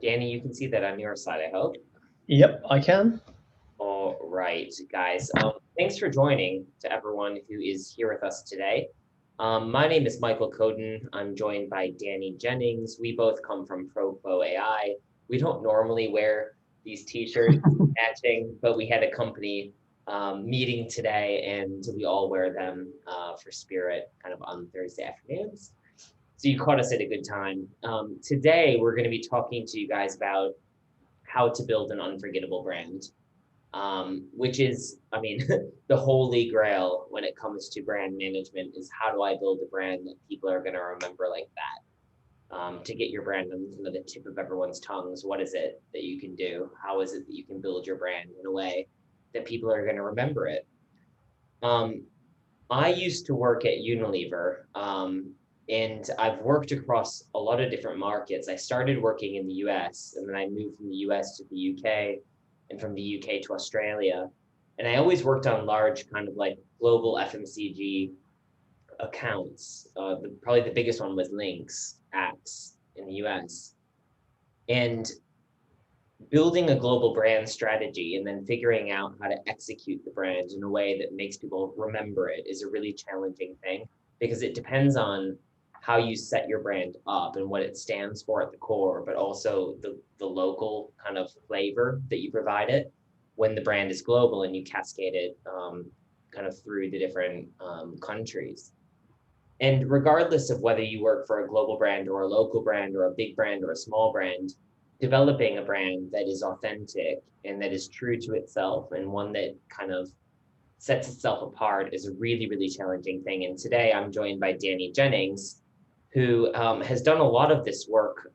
Danny, you can see that on your side, I hope. Yep, I can. All right, guys. Thanks for joining to everyone who is here with us today. My name is Michael Coden. I'm joined by Danny Jennings. We both come from ProQuo AI. We don't normally wear these t-shirts matching, but we had a company meeting today and we all wear them for Spirit kind of on Thursday afternoons. So you caught us at a good time. Today, we're going to be talking to you guys about how to build an unforgettable brand, which is, I mean, the holy grail when it comes to brand management is how do I build a brand that people are going to remember like that? To get your brand on the tip of everyone's tongues, what is it that you can do? How is it that you can build your brand in a way that people are going to remember it? Um, I used to work at Unilever, and I've worked across a lot of different markets. I started working in the US, and then I moved from the US to the UK, and from the UK to Australia. And I always worked on large, kind of like global FMCG accounts. Probably the biggest one was Lynx, Axe in the US. And building a global brand strategy and then figuring out how to execute the brand in a way that makes people remember it is a really challenging thing because it depends on how you set your brand up and what it stands for at the core, but also the local kind of flavor that you provide it when the brand is global and you cascade it kind of through the different countries. And regardless of whether you work for a global brand or a local brand or a big brand or a small brand, developing a brand that is authentic and that is true to itself and one that kind of sets itself apart is a really, really challenging thing. And today I'm joined by Danny Jennings, who has done a lot of this work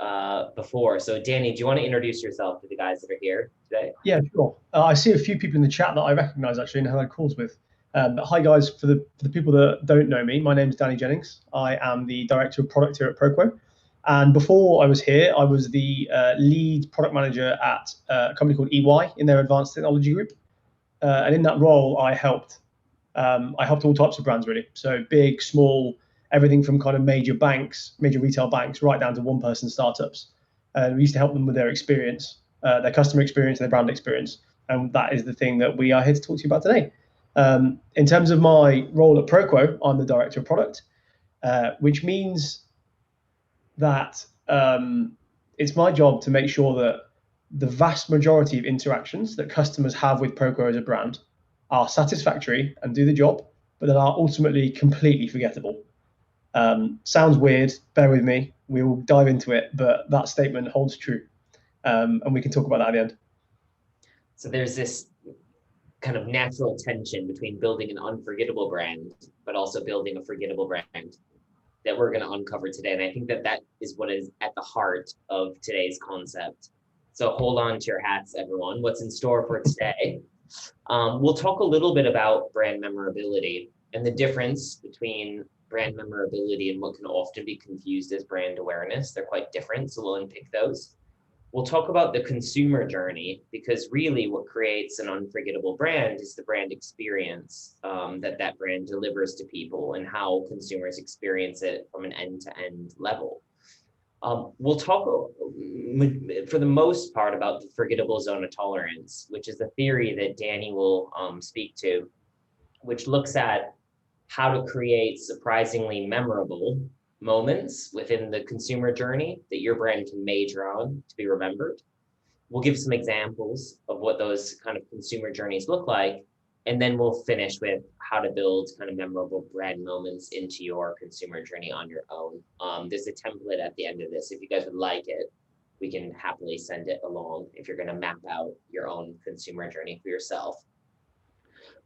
before. So, Danny, do you want to introduce yourself to the guys that are here today? Yeah, sure. I see a few people in the chat that I recognise actually and have had calls with. But hi guys, for the people that don't know me, my name is Danny Jennings. I am the director of product here at ProQuo. And before I was here, I was the lead product manager at a company called EY in their advanced technology group. And in that role, I helped all types of brands really. So big, small, everything from kind of major banks, major retail banks, right down to one-person startups. And we used to help them with their experience, their customer experience, their brand experience. And that is the thing that we are here to talk to you about today. In terms of my role at ProQuo, I'm the director of product, which means that it's my job to make sure that the vast majority of interactions that customers have with ProQuo as a brand are satisfactory and do the job, but that are ultimately completely forgettable. Sounds weird, bear with me. We will dive into it, but that statement holds true. And we can talk about that at the end. So, there's this kind of natural tension between building an unforgettable brand, but also building a forgettable brand that we're going to uncover today. And I think that that is what is at the heart of today's concept. So hold on to your hats, everyone. What's in store for today? We'll talk a little bit about brand memorability and the difference between brand memorability and what can often be confused as brand awareness. They're quite different, so we'll unpick those. We'll talk about the consumer journey because really what creates an unforgettable brand is the brand experience that that brand delivers to people and how consumers experience it from an end-to-end level. We'll talk for the most part about the forgettable zone of tolerance, which is a theory that Danny will speak to, which looks at how to create surprisingly memorable moments within the consumer journey that your brand can major on to be remembered. We'll give some examples of what those kind of consumer journeys look like. And then we'll finish with how to build kind of memorable brand moments into your consumer journey on your own. There's a template at the end of this. If you guys would like it, we can happily send it along if you're going to map out your own consumer journey for yourself.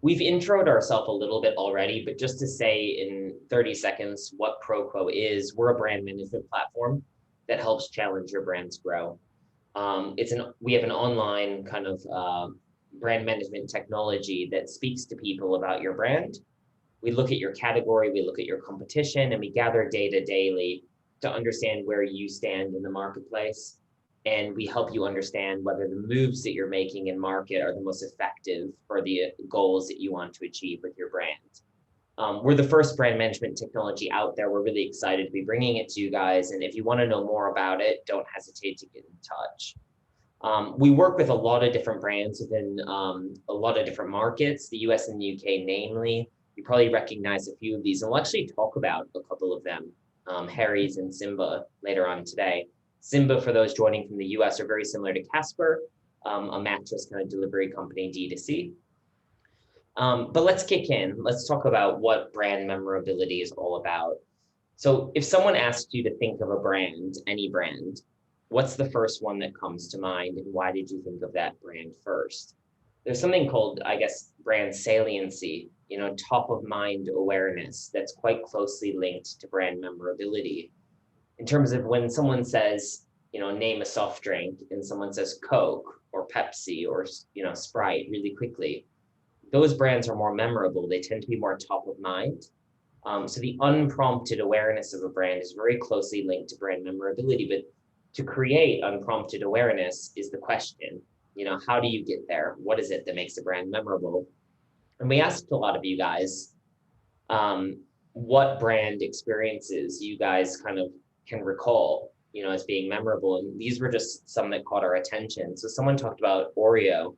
We've introed ourselves a little bit already, but just to say in 30 seconds what ProQuo is, we're a brand management platform that helps challenge your brands grow. We have an online kind of brand management technology that speaks to people about your brand. We look at your category, we look at your competition, and we gather data daily to understand where you stand in the marketplace. And we help you understand whether the moves that you're making in market are the most effective for the goals that you want to achieve with your brand. We're the first brand management technology out there. We're really excited to be bringing it to you guys. And if you want to know more about it, don't hesitate to get in touch. We work with a lot of different brands within a lot of different markets, the US and the UK namely. You probably recognize a few of these, and we'll actually talk about a couple of them, Harry's and Simba, later on today. Simba, for those joining from the US, are very similar to Casper, a mattress kind of delivery company, D2C. But let's kick in. Let's talk about what brand memorability is all about. So if someone asked you to think of a brand, any brand, what's the first one that comes to mind, and why did you think of that brand first? There's something called, I guess, brand saliency, top of mind awareness that's quite closely linked to brand memorability. In terms of when someone says, name a soft drink, and someone says Coke or Pepsi or, Sprite really quickly, those brands are more memorable. They tend to be more top of mind. So the unprompted awareness of a brand is very closely linked to brand memorability, but to create unprompted awareness is the question. How do you get there? What is it that makes a brand memorable? And we asked a lot of you guys what brand experiences you guys kind of can recall, as being memorable. And these were just some that caught our attention. So someone talked about Oreo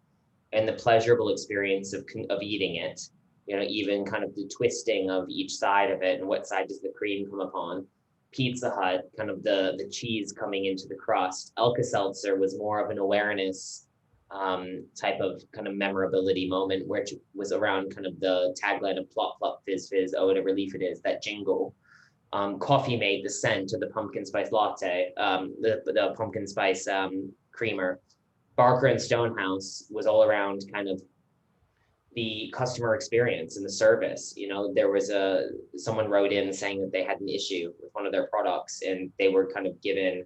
and the pleasurable experience of eating it, even kind of the twisting of each side of it and what side does the cream come upon. Pizza Hut, kind of the cheese coming into the crust. Alka-Seltzer was more of an awareness type of kind of memorability moment, which was around kind of the tagline of plop, plop, fizz, fizz, oh, what a relief it is, that jingle. Coffee Mate, the scent of the pumpkin spice latte, the pumpkin spice creamer. Barker and Stonehouse was all around kind of the customer experience and the service. There was someone wrote in saying that they had an issue with one of their products, and they were kind of given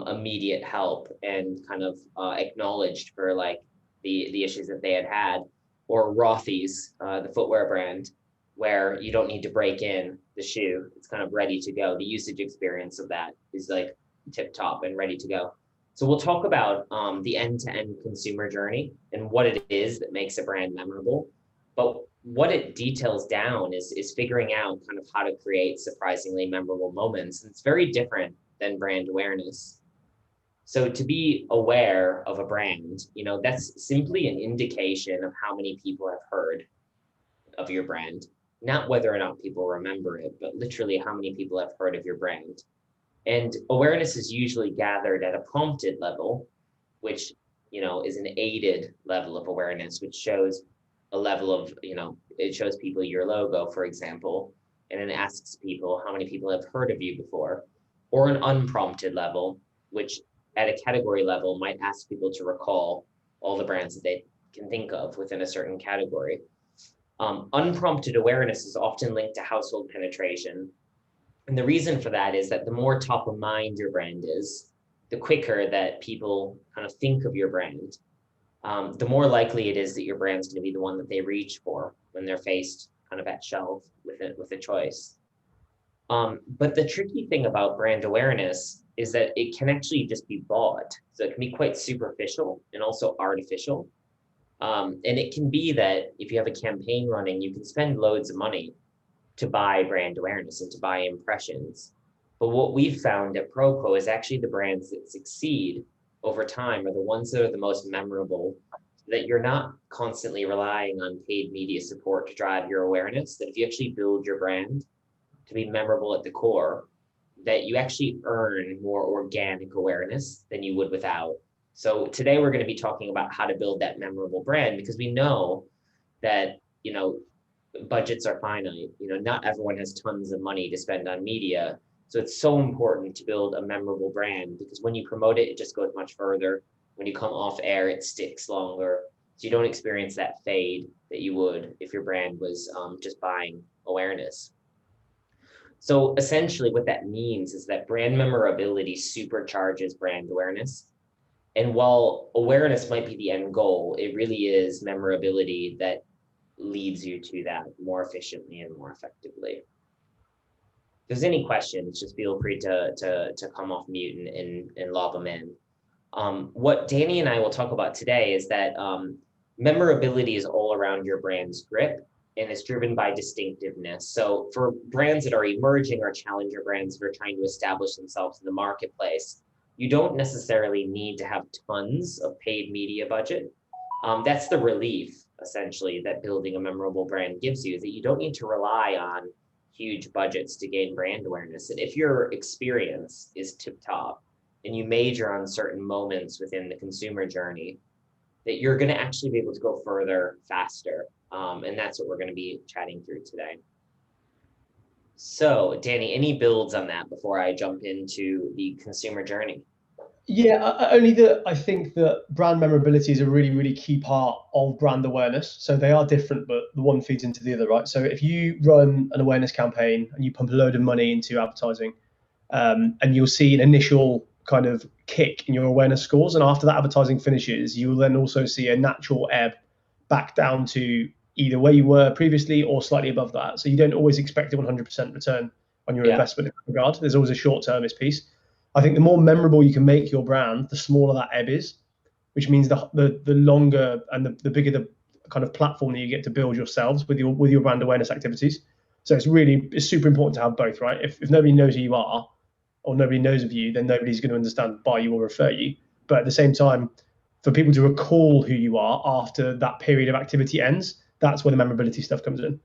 immediate help and kind of acknowledged for like the issues that they had. Or Rothy's, the footwear brand, where you don't need to break in the shoe. It's kind of ready to go. The usage experience of that is like tip top and ready to go. So we'll talk about the end-to-end consumer journey and what it is that makes a brand memorable. But what it details down is figuring out kind of how to create surprisingly memorable moments. And it's very different than brand awareness. So to be aware of a brand, that's simply an indication of how many people have heard of your brand, not whether or not people remember it, but literally how many people have heard of your brand. And awareness is usually gathered at a prompted level, which, is an aided level of awareness, which shows a level of, it shows people your logo, for example, and it asks people how many people have heard of you before, or an unprompted level, which at a category level might ask people to recall all the brands that they can think of within a certain category. Unprompted awareness is often linked to household penetration. And the reason for that is that the more top of mind your brand is, the quicker that people kind of think of your brand, the more likely it is that your brand's going to be the one that they reach for when they're faced kind of at shelf with a choice. But the tricky thing about brand awareness is that it can actually just be bought. So it can be quite superficial and also artificial. And it can be that if you have a campaign running, you can spend loads of money to buy brand awareness and to buy impressions. But what we've found at ProQuo is actually the brands that succeed over time are the ones that are the most memorable, that you're not constantly relying on paid media support to drive your awareness, that if you actually build your brand to be memorable at the core, that you actually earn more organic awareness than you would without. So today we're going to be talking about how to build that memorable brand, because we know that, budgets are finite. Not everyone has tons of money to spend on media. So it's so important to build a memorable brand, because when you promote it, it just goes much further. When you come off air, it sticks longer. So you don't experience that fade that you would if your brand was just buying awareness. So essentially what that means is that brand memorability supercharges brand awareness. And while awareness might be the end goal, it really is memorability that leads you to that more efficiently and more effectively. If there's any questions, just feel free to come off mute and lob them in. What Danny and I will talk about today is that memorability is all around your brand's grip. and it's driven by distinctiveness. So for brands that are emerging or challenger brands that are trying to establish themselves in the marketplace, you don't necessarily need to have tons of paid media budget. That's the relief, essentially, that building a memorable brand gives you, is that you don't need to rely on huge budgets to gain brand awareness. And if your experience is tip top and you major on certain moments within the consumer journey, that you're going to actually be able to go further faster. And that's what we're going to be chatting through today. So, Danny, any builds on that before I jump into the consumer journey? Yeah, only that I think that brand memorability is a really, really key part of brand awareness. So they are different, but the one feeds into the other, right? So if you run an awareness campaign and you pump a load of money into advertising, and you'll see an initial kind of kick in your awareness scores, and after that advertising finishes, you will then also see a natural ebb back down to either where you were previously or slightly above that. So you don't always expect a 100% return on your investment in that regard. There's always a short-termist piece. I think the more memorable you can make your brand, the smaller that ebb is, which means the longer and the bigger the kind of platform that you get to build yourselves with your brand awareness activities. So it's super important to have both, right? If nobody knows who you are or nobody knows of you, then nobody's going to understand, buy you, or refer you. But at the same time, for people to recall who you are after that period of activity ends, that's where the memorability stuff comes in.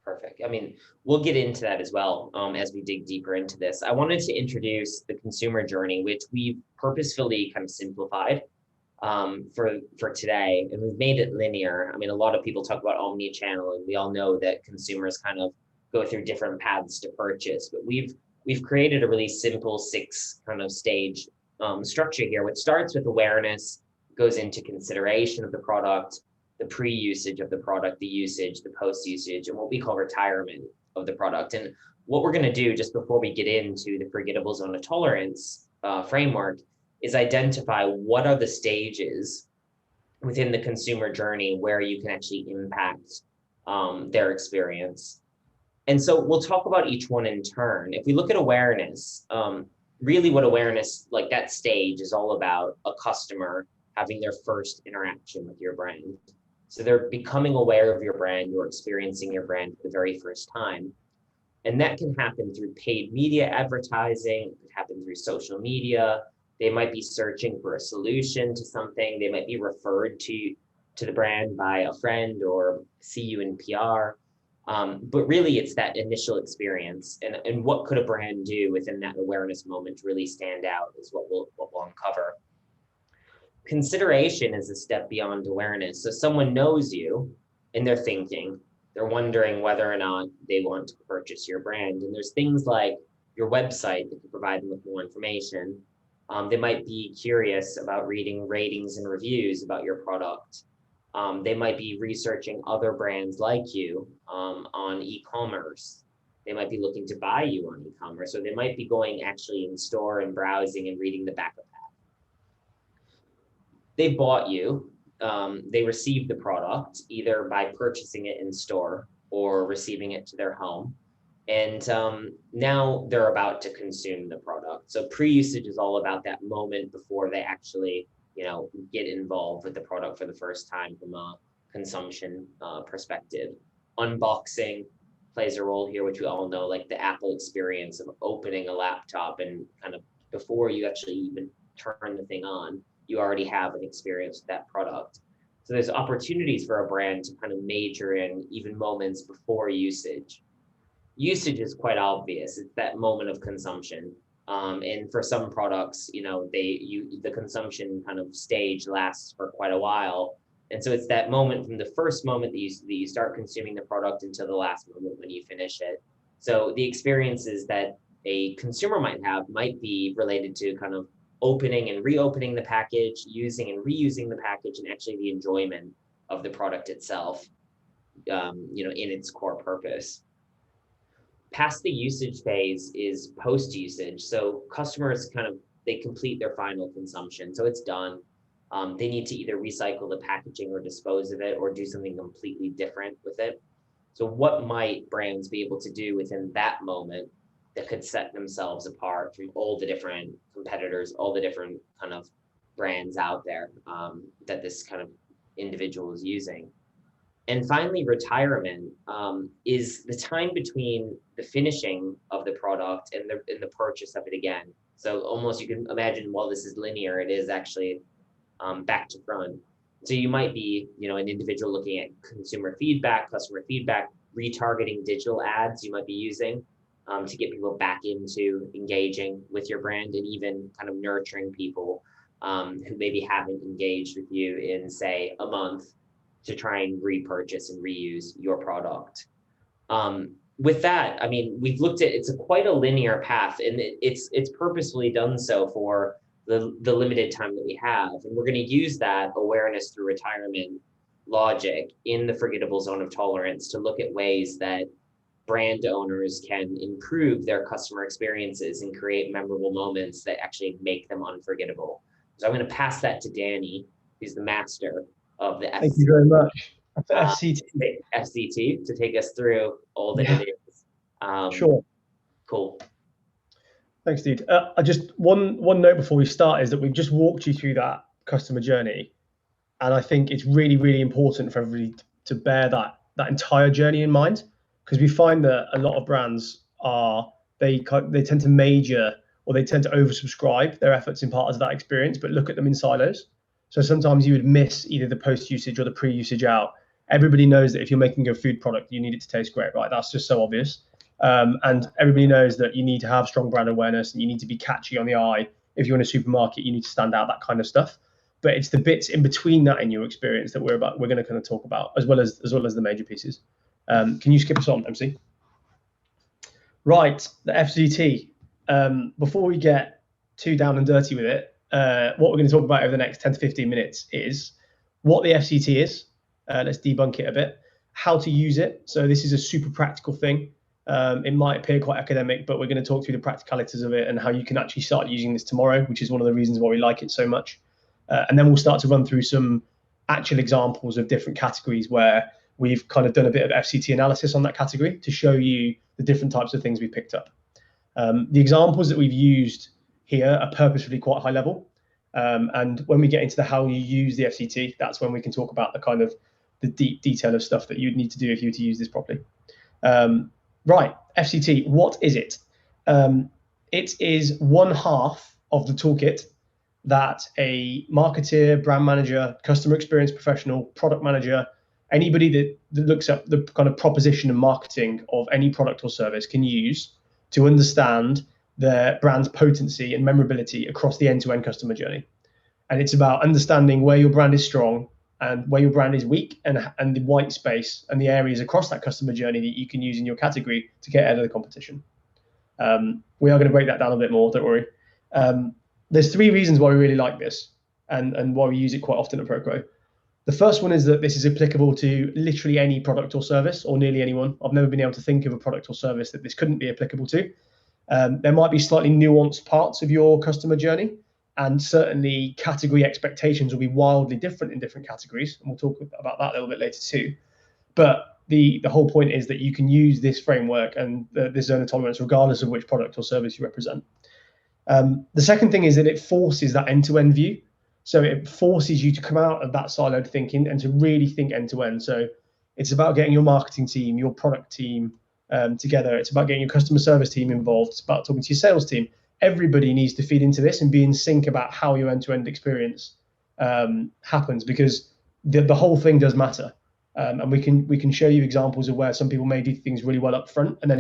Perfect. I mean, we'll get into that as well as we dig deeper into this. I wanted to introduce the consumer journey, which we've purposefully kind of simplified for today, and we've made it linear. I mean, a lot of people talk about omni-channel, and we all know that consumers kind of go through different paths to purchase, but we've created a really simple 6 kind of stage structure here, which starts with awareness, goes into consideration of the product, the pre-usage of the product, the usage, the post-usage, and what we call retirement of the product. And what we're going to do just before we get into the forgettable zone of tolerance framework is identify what are the stages within the consumer journey where you can actually impact their experience. And so we'll talk about each one in turn. If we look at awareness, really what awareness, like that stage, is all about a customer having their first interaction with your brand. So they're becoming aware of your brand or experiencing your brand for the very first time. And that can happen through paid media advertising, it can happen through social media. They might be searching for a solution to something. They might be referred to the brand by a friend or see you in PR. But really, it's that initial experience, and what could a brand do within that awareness moment to really stand out is what we'll uncover. Consideration is a step beyond awareness. So someone knows you and they're thinking, they're wondering whether or not they want to purchase your brand. And there's things like your website that can provide them with more information. They might be curious about reading ratings and reviews about your product. They might be researching other brands like you on e-commerce. They might be looking to buy you on e-commerce, or they might be going actually in store and browsing and reading the back of that. They bought you, they received the product either by purchasing it in store or receiving it to their home. And now they're about to consume the product. So pre-usage is all about that moment before they actually, get involved with the product for the first time from a consumption perspective. Unboxing plays a role here, which we all know, like the Apple experience of opening a laptop and kind of before you actually even turn the thing on, you already have an experience with that product. So there's opportunities for a brand to kind of major in even moments before usage. Usage is quite obvious. It's that moment of consumption. And for some products, the consumption kind of stage lasts for quite a while. And so it's that moment from the first moment that you start consuming the product until the last moment when you finish it. So the experiences that a consumer might have might be related to kind of opening and reopening the package, using and reusing the package, and actually the enjoyment of the product itself, in its core purpose. Past the usage phase is post-usage. So customers they complete their final consumption. So it's done. They need to either recycle the packaging or dispose of it or do something completely different with it. So what might brands be able to do within that moment that could set themselves apart from all the different competitors, all the different kind of brands out there that this kind of individual is using? And finally, retirement is the time between the finishing of the product and the purchase of it again. So almost you can imagine while this is linear, it is actually back to front. So you might be, an individual looking at consumer feedback, customer feedback, retargeting digital ads you might be using to get people back into engaging with your brand, and even kind of nurturing people who maybe haven't engaged with you in, say, a month, to try and repurchase and reuse your product. With that, I mean, we've looked at, it's quite a linear path, and it's purposefully done so for the limited time that we have. And we're going to use that awareness through retirement logic in the forgettable zone of tolerance to look at ways that brand owners can improve their customer experiences and create memorable moments that actually make them unforgettable. So I'm going to pass that to Danny, who's the master of the Thank you very much. For uh, FCT. FCT, to take us through all that Yeah, it is. sure. Cool. Thanks, dude. I just one note before we start is that we've just walked you through that customer journey, and I think it's really, really important for everybody to bear that entire journey in mind, because we find that a lot of brands they tend to major, or they tend to oversubscribe their efforts in parts of that experience, but look at them in silos. So sometimes you would miss either the post usage or the pre usage out. Everybody knows that if you're making a food product, you need it to taste great, right? That's just so obvious. And everybody knows that you need to have strong brand awareness and you need to be catchy on the eye. If you're in a supermarket, you need to stand out, that kind of stuff. But it's the bits in between that in your experience that we're going to kind of talk about, as well as the major pieces. Can you skip us on, MC? Right, the FCT. Before we get too down and dirty with it, what we're going to talk about over the next 10 to 15 minutes is what the FCT is. Let's debunk it a bit. How to use it. So this is a super practical thing. It might appear quite academic, but we're going to talk through the practicalities of it and how you can actually start using this tomorrow, which is one of the reasons why we like it so much. And then we'll start to run through some actual examples of different categories where we've kind of done a bit of FCT analysis on that category to show you the different types of things we picked up. The examples that we've used here are purposefully quite high level. And when we get into the how you use the FCT, that's when we can talk about the kind of the deep detail of stuff that you'd need to do if you were to use this properly. Right, FCT, what is it? It is one half of the toolkit that a marketeer, brand manager, customer experience professional, product manager, anybody that looks at the kind of proposition and marketing of any product or service can use to understand their brand's potency and memorability across the end-to-end customer journey. And it's about understanding where your brand is strong and where your brand is weak, and the white space and the areas across that customer journey that you can use in your category to get ahead of the competition. We are going to break that down a bit more, don't worry. There's three reasons why we really like this and why we use it quite often at ProQuo. The first one is that this is applicable to literally any product or service, or nearly anyone. I've never been able to think of a product or service that this couldn't be applicable to. There might be slightly nuanced parts of your customer journey, and certainly category expectations will be wildly different in different categories, and we'll talk about that a little bit later too. But the whole point is that you can use this framework and this zone of tolerance regardless of which product or service you represent. The second thing is that it forces that end-to-end view. So it forces you to come out of that siloed thinking and to really think end-to-end. So it's about getting your marketing team, your product team together. It's about getting your customer service team involved. It's about talking to your sales team. Everybody needs to feed into this and be in sync about how your end-to-end experience happens, because the whole thing does matter. And we can show you examples of where some people may do things really well up front and then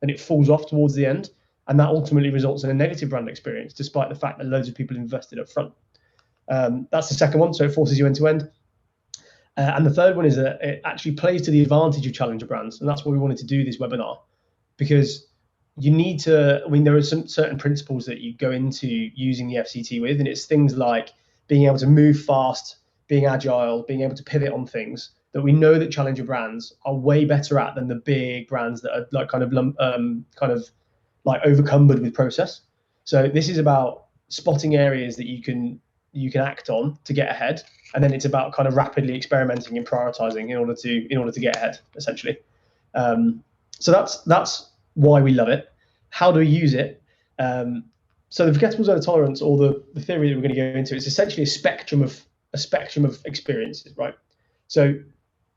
it falls off towards the end. And that ultimately results in a negative brand experience, despite the fact that loads of people invested up front. That's the second one. So it forces you end to end. And the third one is that it actually plays to the advantage of challenger brands. And that's why we wanted to do this webinar, because you need to, I mean, there are some certain principles that you go into using the FCT with, and it's things like being able to move fast, being agile, being able to pivot on things that we know that challenger brands are way better at than the big brands that are like kind of like overcumbered with process. So this is about spotting areas that you can act on to get ahead, and then it's about kind of rapidly experimenting and prioritizing in order to get ahead, essentially. So that's why we love it. How do we use it? So the forgettable zone of tolerance, or the theory that we're going to go into, is essentially a spectrum of experiences, right? So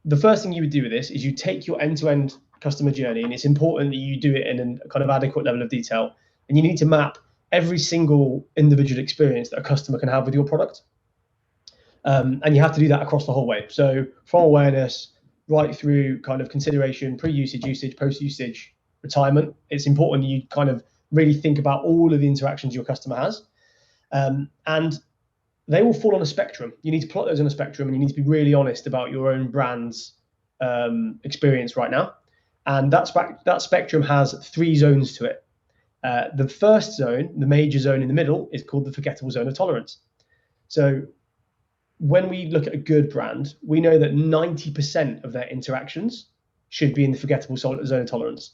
the first thing you would do with this is you take your end-to-end customer journey, and it's important that you do it in a kind of adequate level of detail. And you need to map every single individual experience that a customer can have with your product. And you have to do that across the whole way. So from awareness right through kind of consideration, pre-usage, usage, post-usage, retirement. It's important that you kind of really think about all of the interactions your customer has. And they will fall on a spectrum. You need to plot those on a spectrum, and you need to be really honest about your own brand's experience right now. And that spectrum has 3 zones to it. The first zone, the major zone in the middle, is called the forgettable zone of tolerance. So when we look at a good brand, we know that 90% of their interactions should be in the forgettable zone of tolerance.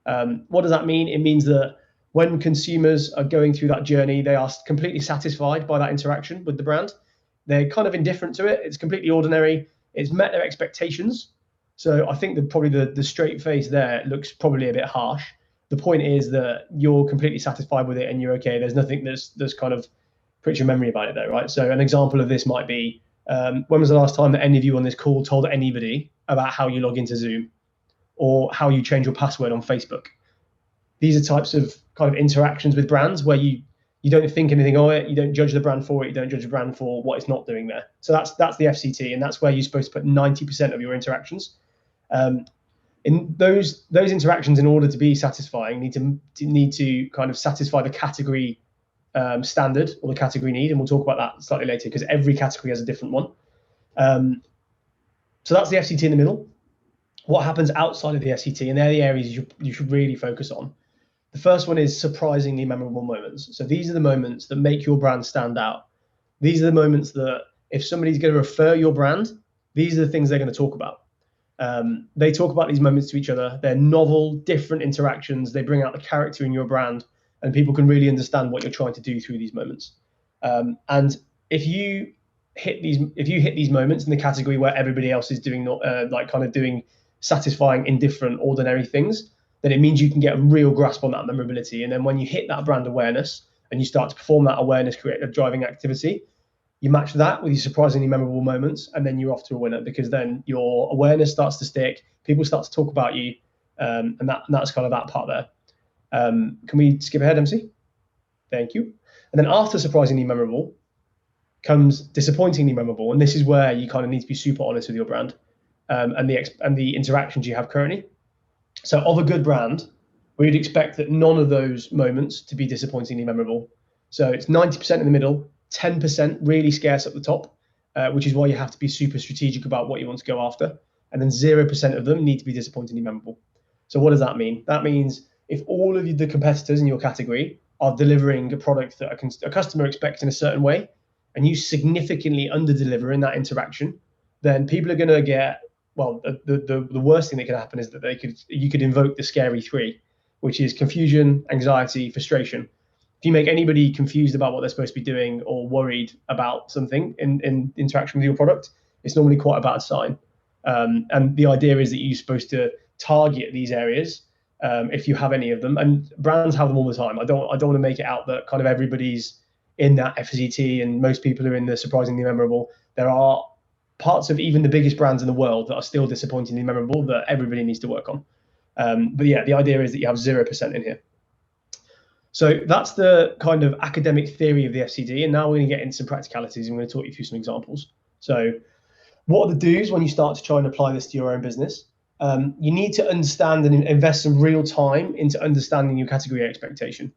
What does that mean? It means that when consumers are going through that journey, they are completely satisfied by that interaction with the brand. They're kind of indifferent to it. It's completely ordinary. It's met their expectations. So I think that probably the straight face there looks probably a bit harsh. The point is that you're completely satisfied with it and you're okay. There's nothing that's kind of puts your memory about it though, right? So an example of this might be, when was the last time that any of you on this call told anybody about how you log into Zoom or how you change your password on Facebook? These are types of kind of interactions with brands where you don't think anything of it, you don't judge the brand for it, you don't judge the brand for what it's not doing there. So that's the FCT, and that's where you're supposed to put 90% of your interactions. In those interactions, in order to be satisfying, need to kind of satisfy the category standard or the category need, and we'll talk about that slightly later because every category has a different one. So that's the FCT in the middle. What happens outside of the FCT, and they're the areas you should really focus on. The first one is surprisingly memorable moments. So these are the moments that make your brand stand out. These are the moments that if somebody's going to refer your brand, these are the things they're going to talk about. They talk about these moments to each other. They're novel, different interactions. They bring out the character in your brand, and people can really understand what you're trying to do through these moments. And if you hit these moments in the category where everybody else is doing doing satisfying, indifferent, ordinary things, then it means you can get a real grasp on that memorability. And then when you hit that brand awareness and you start to perform that awareness creative driving activity, you match that with your surprisingly memorable moments, and then you're off to a winner, because then your awareness starts to stick, people start to talk about you, and that's kind of that part there. Can we skip ahead, MC? Thank you. And then after surprisingly memorable comes disappointingly memorable, and this is where you kind of need to be super honest with your brand and the interactions you have currently. So of a good brand, we'd expect that none of those moments to be disappointingly memorable. So it's 90% in the middle, 10% really scarce at the top, which is why you have to be super strategic about what you want to go after. And then 0% of them need to be disappointingly memorable. So what does that mean? That means if all of the competitors in your category are delivering a product that a customer expects in a certain way, and you significantly under-deliver in that interaction, then people are going to get, well, the worst thing that could happen is that you could invoke the scary 3, which is confusion, anxiety, frustration. If you make anybody confused about what they're supposed to be doing or worried about something in interaction with your product, it's normally quite a bad sign. And the idea is that you're supposed to target these areas if you have any of them, and brands have them all the time. I don't want to make it out that kind of everybody's in that FCT and most people are in the surprisingly memorable. There are parts of even the biggest brands in the world that are still disappointingly memorable that everybody needs to work on. But yeah, the idea is that you have 0% in here. So that's the kind of academic theory of the FCD, and now we're going to get into some practicalities, and I'm going to talk you through some examples. So what are the do's when you start to try and apply this to your own business? You need to understand and invest some real time into understanding your category expectation.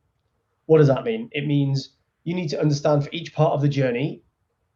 What does that mean? It means you need to understand for each part of the journey,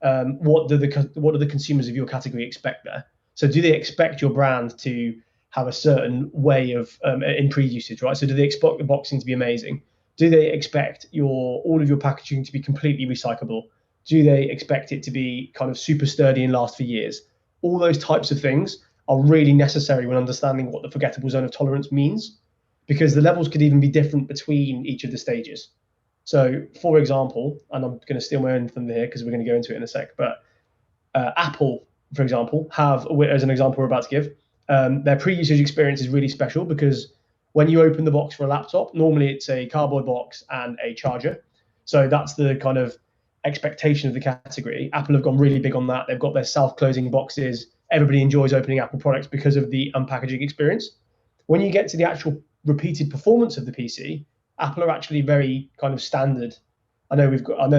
what do the consumers of your category expect there? So do they expect your brand to have a certain way of in pre-usage, right? So do they expect the boxing to be amazing? Do they expect all of your packaging to be completely recyclable? Do they expect it to be kind of super sturdy and last for years? All those types of things are really necessary when understanding what the forgettable zone of tolerance means, because the levels could even be different between each of the stages. So, for example, and I'm going to steal my own thunder here because we're going to go into it in a sec, but Apple, for example, have, as an example we're about to give, their pre-usage experience is really special because when you open the box for a laptop, normally it's a cardboard box and a charger. So that's the kind of expectation of the category. Apple have gone really big on that. They've got their self-closing boxes. everybody enjoys opening Apple products because of the unpackaging experience. When you get to the actual repeated performance of the PC, Apple are actually very kind of standard. I know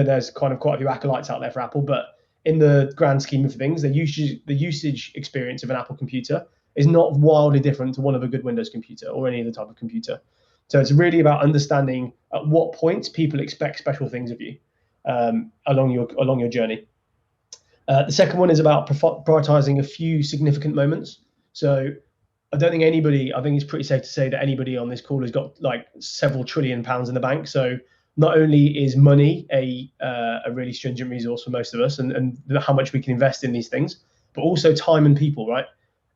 there's kind of quite a few acolytes out there for Apple, but in the grand scheme of things, the usage experience of an Apple computer is not wildly different to one of a good Windows computer or any other type of computer. So it's really about understanding at what point people expect special things of you along your journey. The second one is about prioritizing a few significant moments. So I think it's pretty safe to say that anybody on this call has got like several trillion pounds in the bank. So not only is money a really stringent resource for most of us and how much we can invest in these things, but also time and people, right?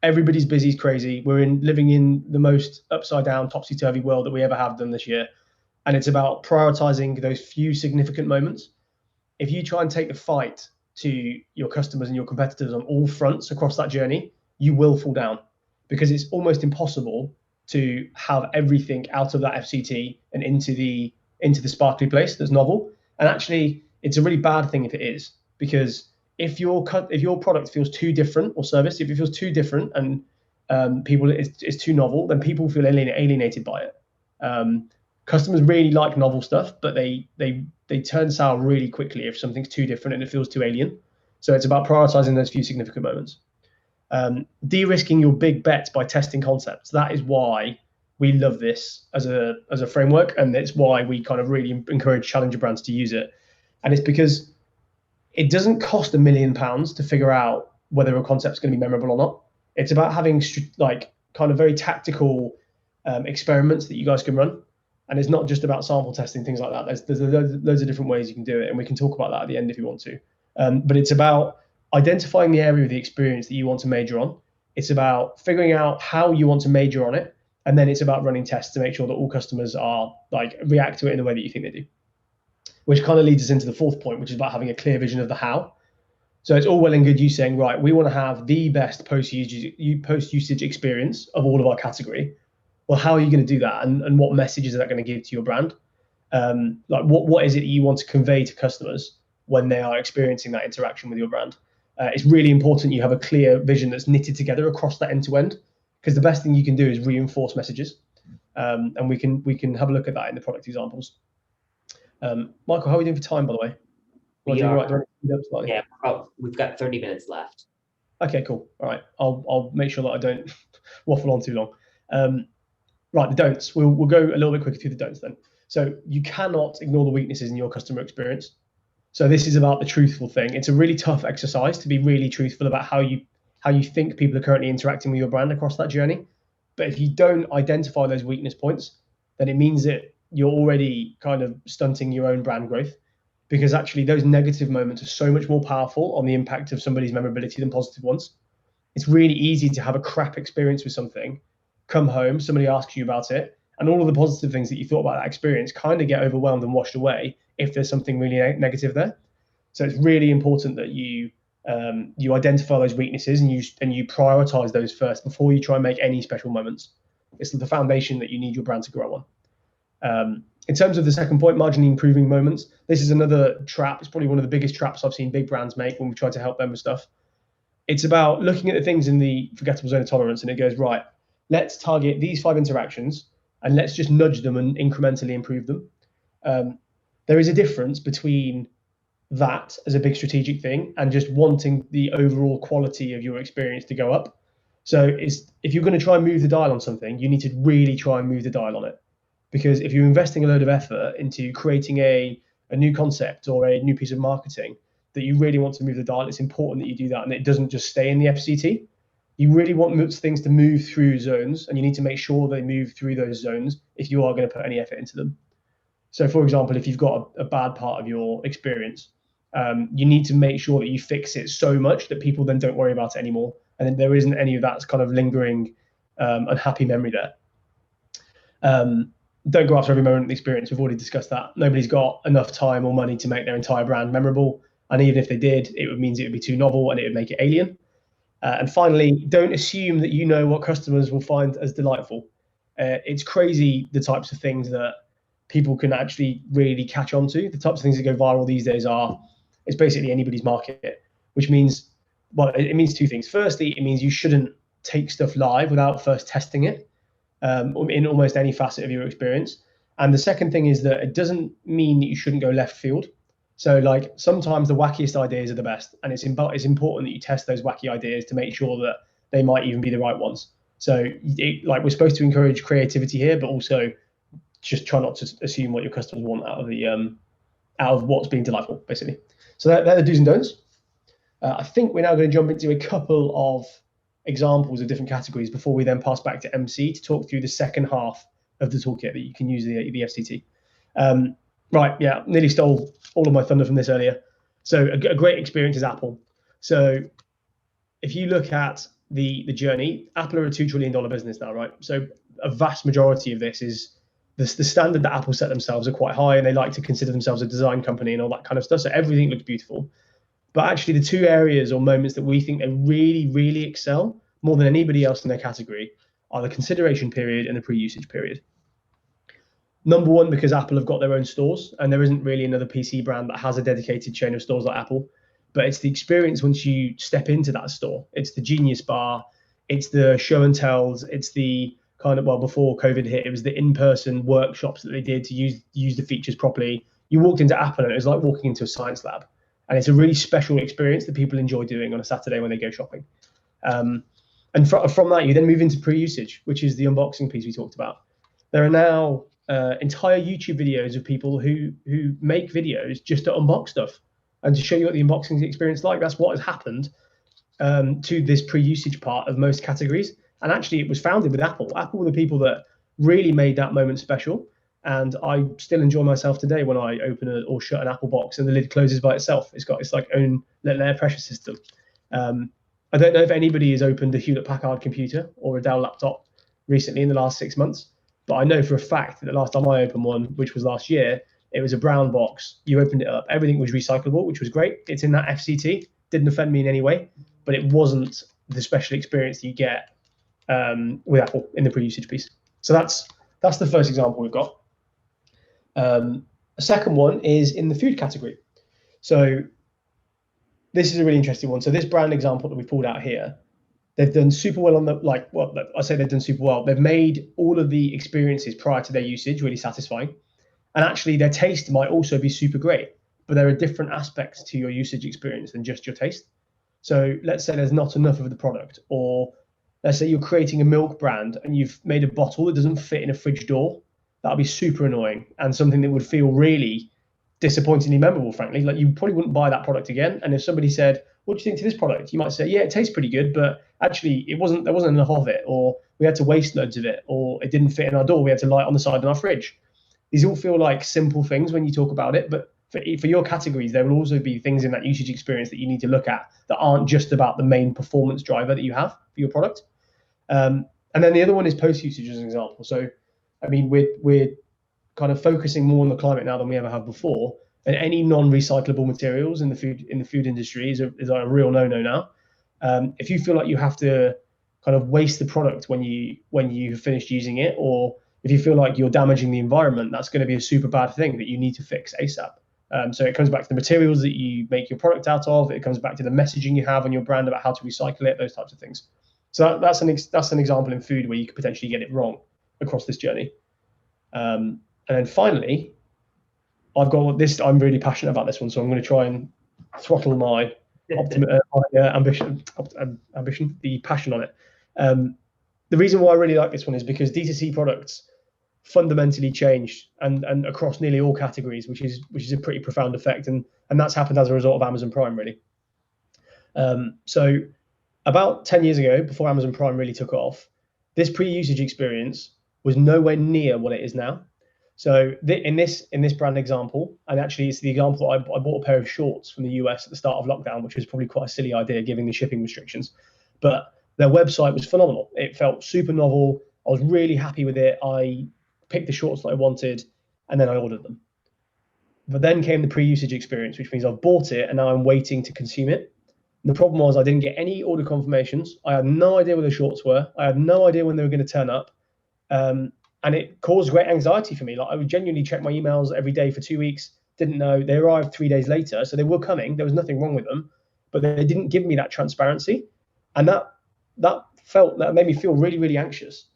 Everybody's busy as crazy. We're living in the most upside down, topsy-turvy world that we ever have done this year. And it's about prioritizing those few significant moments. If you try and take the fight to your customers and your competitors on all fronts across that journey, you will fall down, because it's almost impossible to have everything out of that FCT and into the sparkly place that's novel. And actually, it's a really bad thing if it is, because if your product feels too different, or service, if it feels too different and it's too novel, then people feel alienated by it. Customers really like novel stuff, but they turn sour really quickly if something's too different and it feels too alien. So it's about prioritizing those few significant moments. De-risking your big bets by testing concepts. That is why we love this as a framework, and it's why we kind of really encourage challenger brands to use it. And it's because it doesn't cost £1 million to figure out whether a concept's going to be memorable or not. It's about having like kind of very tactical experiments that you guys can run. And it's not just about sample testing, things like that. There's loads of different ways you can do it, and we can talk about that at the end if you want to. But it's about identifying the area of the experience that you want to major on. It's about figuring out how you want to major on it, and then it's about running tests to make sure that all customers are like react to it in the way that you think they do. Which kind of leads us into the fourth point, which is about having a clear vision of the how. So it's all well and good you saying, right, we want to have the best post-usage experience of all of our category. Well, how are you going to do that, and what message is that going to give to your brand? Like what is it that you want to convey to customers when they are experiencing that interaction with your brand? It's really important you have a clear vision that's knitted together across that end to end, because the best thing you can do is reinforce messages. And we can have a look at that in the product examples. Michael, how are we doing for time, by the way? We are, yeah, we've got 30 minutes left. Okay, cool. All right, I'll make sure that I don't waffle on too long. Right, the don'ts. We'll go a little bit quicker through the don'ts then. So you cannot ignore the weaknesses in your customer experience. So this is about the truthful thing. It's a really tough exercise to be really truthful about how you think people are currently interacting with your brand across that journey. But if you don't identify those weakness points, then it means that you're already kind of stunting your own brand growth, because actually those negative moments are so much more powerful on the impact of somebody's memorability than positive ones. It's really easy to have a crap experience with something, come home, somebody asks you about it, and all of the positive things that you thought about that experience kind of get overwhelmed and washed away if there's something really negative there. So it's really important that you identify those weaknesses and you prioritize those first before you try and make any special moments. It's the foundation that you need your brand to grow on. In terms of the second point, marginally improving moments, this is another trap. It's probably one of the biggest traps I've seen big brands make when we try to help them with stuff. It's about looking at the things in the forgettable zone of tolerance, and it goes, right, let's target these 5 interactions and let's just nudge them and incrementally improve them. There is a difference between that as a big strategic thing and just wanting the overall quality of your experience to go up. So if you're going to try and move the dial on something, you need to really try and move the dial on it. Because if you're investing a load of effort into creating a new concept or a new piece of marketing that you really want to move the dial, it's important that you do that and it doesn't just stay in the FCT. You really want things to move through zones, and you need to make sure they move through those zones if you are going to put any effort into them. So for example, if you've got a bad part of your experience, you need to make sure that you fix it so much that people then don't worry about it anymore. And then there isn't any of that kind of lingering unhappy memory there. Don't go after every moment of the experience. We've already discussed that. Nobody's got enough time or money to make their entire brand memorable. And even if they did, it means it would be too novel and it would make it alien. And finally, don't assume that you know what customers will find as delightful. It's crazy the types of things that people can actually really catch on to. The types of things that go viral these days it's basically anybody's market, which means well, it means two things. Firstly, it means you shouldn't take stuff live without first testing it in almost any facet of your experience. And the second thing is that it doesn't mean that you shouldn't go left field. So like sometimes the wackiest ideas are the best, and it's important that you test those wacky ideas to make sure that they might even be the right ones. So like we're supposed to encourage creativity here, but also just try not to assume what your customers want out of what's being delightful, basically. So they're the do's and don'ts. I think we're now going to jump into a couple of examples of different categories before we then pass back to MC to talk through the second half of the toolkit that you can use the FCT. Right, yeah, nearly stole all of my thunder from this earlier. So a great experience is Apple. So if you look at the journey, Apple are a $2 trillion business now, right? So a vast majority of this is the standard that Apple set themselves are quite high, and they like to consider themselves a design company and all that kind of stuff. So everything looks beautiful. But actually, the two areas or moments that we think they really, really excel more than anybody else in their category are the consideration period and the pre-usage period. Number one, because Apple have got their own stores, and there isn't really another PC brand that has a dedicated chain of stores like Apple. But it's the experience once you step into that store. It's the Genius Bar, it's the show and tells, it's the kind of, well, before COVID hit, it was the in-person workshops that they did to use the features properly. You walked into Apple and it was like walking into a science lab. And it's a really special experience that people enjoy doing on a Saturday when they go shopping. And from that, you then move into pre-usage, which is the unboxing piece we talked about. There are now entire YouTube videos of people who make videos just to unbox stuff and to show you what the unboxing experience is like. That's what has happened to this pre-usage part of most categories. And actually, it was founded with Apple. Apple were the people that really made that moment special. And I still enjoy myself today when I open or shut an Apple box and the lid closes by itself. It's like own layer pressure system. I don't know if anybody has opened a Hewlett Packard computer or a Dell laptop recently in the last 6 months, but I know for a fact that the last time I opened one, which was last year, it was a brown box. You opened it up, everything was recyclable, which was great. It's in that FCT, didn't offend me in any way, but it wasn't the special experience that you get with Apple in the pre-usage piece. So that's the first example we've got. A second one is in the food category. So this is a really interesting one. So this brand example that we pulled out here, they've done super well on I say they've done super well. They've made all of the experiences prior to their usage really satisfying. And actually their taste might also be super great, but there are different aspects to your usage experience than just your taste. So let's say there's not enough of the product, or let's say you're creating a milk brand and you've made a bottle that doesn't fit in a fridge door. That'd be super annoying and something that would feel really disappointingly memorable, frankly. Like you probably wouldn't buy that product again. And if somebody said, what do you think to this product? You might say, yeah, it tastes pretty good, but actually there wasn't enough of it, or we had to waste loads of it, or it didn't fit in our door. We had to light it on the side in our fridge. These all feel like simple things when you talk about it, but for your categories, there will also be things in that usage experience that you need to look at that aren't just about the main performance driver that you have for your product. And then the other one is post-usage as an example. So, I mean, we're kind of focusing more on the climate now than we ever have before. And any non-recyclable materials in the food industry is a real no-no now. If you feel like you have to kind of waste the product when you've finished using it, or if you feel like you're damaging the environment, that's going to be a super bad thing that you need to fix ASAP. So it comes back to the materials that you make your product out of. It comes back to the messaging you have on your brand about how to recycle it, those types of things. So that's an example in food where you could potentially get it wrong across this journey. And then finally, I've got this. I'm really passionate about this one, so I'm going to try and throttle my ambition, the passion on it. The reason why I really like this one is because D2C products fundamentally changed and across nearly all categories, which is a pretty profound effect, and that's happened as a result of Amazon Prime, really. So about 10 years ago, before Amazon Prime really took off, this pre-usage experience was nowhere near what it is now. So in this brand example, and actually it's the example, I bought a pair of shorts from the US at the start of lockdown, which was probably quite a silly idea given the shipping restrictions, but their website was phenomenal. It felt super novel. I was really happy with it. I picked the shorts that I wanted, and then I ordered them. But then came the pre-usage experience, which means I've bought it and now I'm waiting to consume it. And the problem was I didn't get any order confirmations. I had no idea where the shorts were. I had no idea when they were going to turn up. And it caused great anxiety for me. Like I would genuinely check my emails every day for 2 weeks, didn't know. They arrived 3 days later, so they were coming. There was nothing wrong with them. but they didn't give me that transparency, and that made me feel really, really anxious.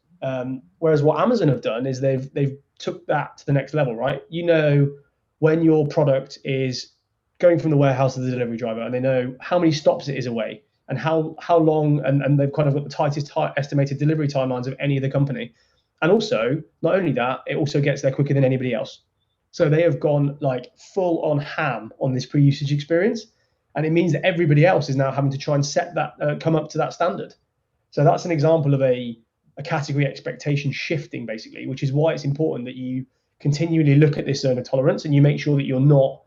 Whereas what Amazon have done is they've took that to the next level, right? You know, when your product is going from the warehouse to the delivery driver, and they know how many stops it is away and how long, and they've kind of got the tightest estimated delivery timelines of any other company. And also, not only that, it also gets there quicker than anybody else. So they have gone like full on ham on this pre-usage experience, and it means that everybody else is now having to try and set that, come up to that standard. So that's an example of a category expectation shifting, basically, which is why it's important that you continually look at this zone of tolerance and you make sure that you're not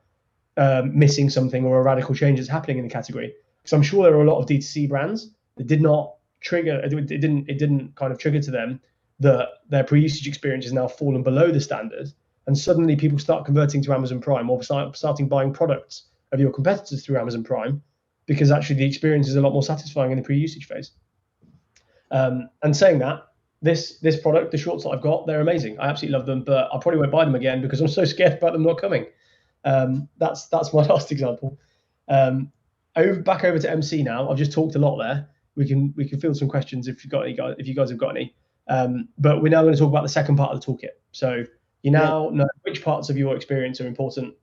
missing something or a radical change that's happening in the category. Because I'm sure there are a lot of D2C brands that did not trigger, it didn't kind of trigger to them that their pre-usage experience has now fallen below the standard, and suddenly people start converting to Amazon Prime or starting buying products of your competitors through Amazon Prime because actually the experience is a lot more satisfying in the pre-usage phase. And saying that, this product, the shorts that I've got, they're amazing. I absolutely love them, but I probably won't buy them again because I'm so scared about them not coming. That's my last example. Back over to MC now. I've just talked a lot there. We can field some questions if you guys have got any. But we're now going to talk about the second part of the toolkit. So you now know which parts of your experience are important.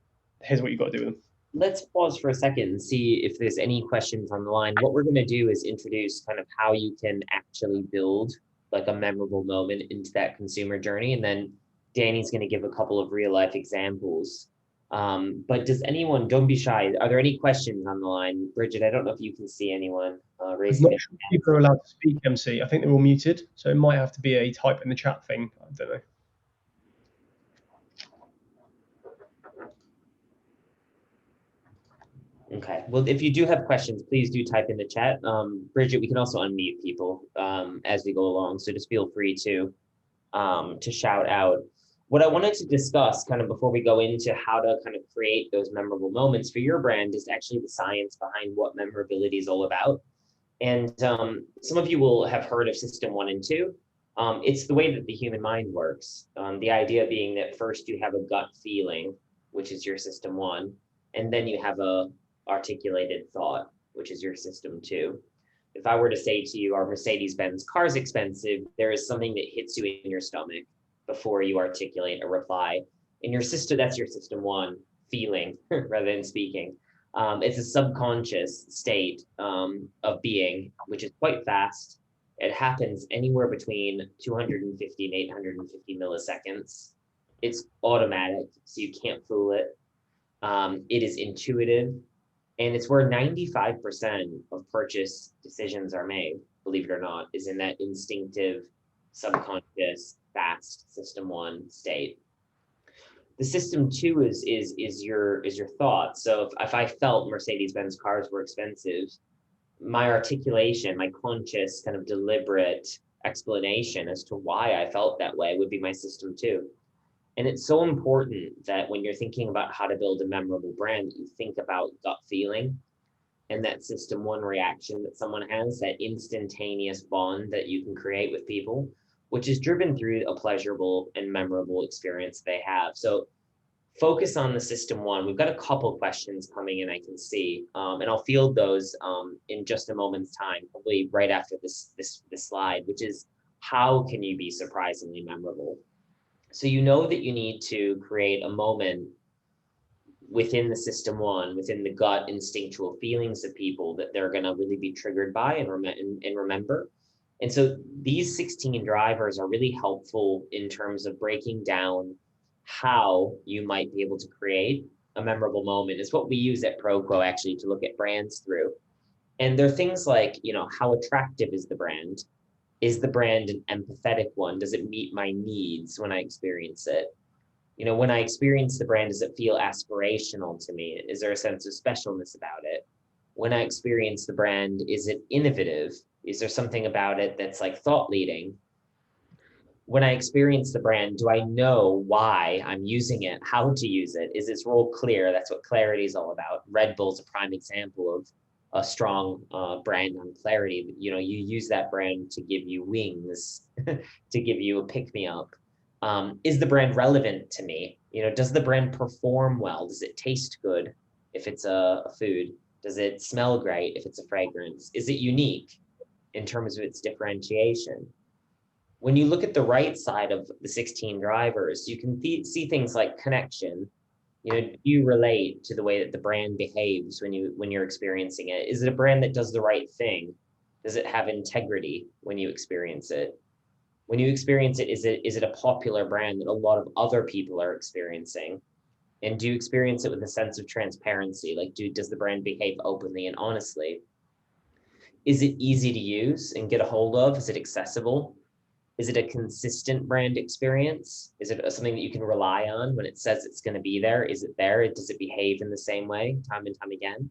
Here's what you've got to do with them. Let's pause for a second and see if there's any questions on the line. What we're going to do is introduce kind of how you can actually build like a memorable moment into that consumer journey. And then Danny's going to give a couple of real life examples. But does anyone, don't be shy. Are there any questions on the line? Bridget, I don't know if you can see anyone raising I'm not sure if people are allowed to speak, MC. I think they're all muted. So it might have to be a type in the chat thing. I don't know. Okay, well, if you do have questions, please do type in the chat. Bridget, we can also unmute people as we go along, so just feel free to shout out. What I wanted to discuss kind of before we go into how to kind of create those memorable moments for your brand is actually the science behind what memorability is all about. And some of you will have heard of system 1 and 2. It's the way that the human mind works. The idea being that first you have a gut feeling, which is your system 1, and then you have a articulated thought, which is your system 2. If I were to say to you, our Mercedes-Benz car is expensive, there is something that hits you in your stomach before you articulate a reply. In your system, that's your system 1 feeling rather than speaking. It's a subconscious state of being, which is quite fast. It happens anywhere between 250 and 850 milliseconds. It's automatic, so you can't fool it. It is intuitive. And it's where 95% of purchase decisions are made, believe it or not, is in that instinctive, subconscious, fast system 1 state. The system 2 is your thought. So if I felt Mercedes-Benz cars were expensive, my articulation, my conscious kind of deliberate explanation as to why I felt that way would be my system 2. And it's so important that when you're thinking about how to build a memorable brand, you think about gut feeling and that system 1 reaction that someone has, that instantaneous bond that you can create with people, which is driven through a pleasurable and memorable experience they have. So focus on the system 1. We've got a couple questions coming in, I can see, and I'll field those in just a moment's time, probably right after this slide, which is how can you be surprisingly memorable? So you know that you need to create a moment within the system 1, within the gut instinctual feelings of people that they're going to really be triggered by and remember. And so these 16 drivers are really helpful in terms of breaking down how you might be able to create a memorable moment. It's what we use at ProQuo actually to look at brands through. And there are things like, how attractive is the brand? Is the brand an empathetic one? Does it meet my needs when I experience it? When I experience the brand, does it feel aspirational to me? Is there a sense of specialness about it? When I experience the brand, is it innovative? Is there something about it that's like thought leading? When I experience the brand, do I know why I'm using it, how to use it? Is its role clear? That's what clarity is all about. Red Bull's a prime example of a strong brand on clarity. You use that brand to give you wings, to give you a pick-me-up. Is the brand relevant to me? Does the brand perform well? Does it taste good if it's a food? Does it smell great if it's a fragrance? Is it unique in terms of its differentiation? When you look at the right side of the 16 drivers, you can see things like connection. Do you relate to the way that the brand behaves when you're experiencing it? Is it a brand that does the right thing? Does it have integrity when you experience it? When you experience it, is it a popular brand that a lot of other people are experiencing? And do you experience it with a sense of transparency? Like, does the brand behave openly and honestly? Is it easy to use and get a hold of? Is it accessible? Is it a consistent brand experience? Is it something that you can rely on when it says it's going to be there? Is it there? Does it behave in the same way time and time again?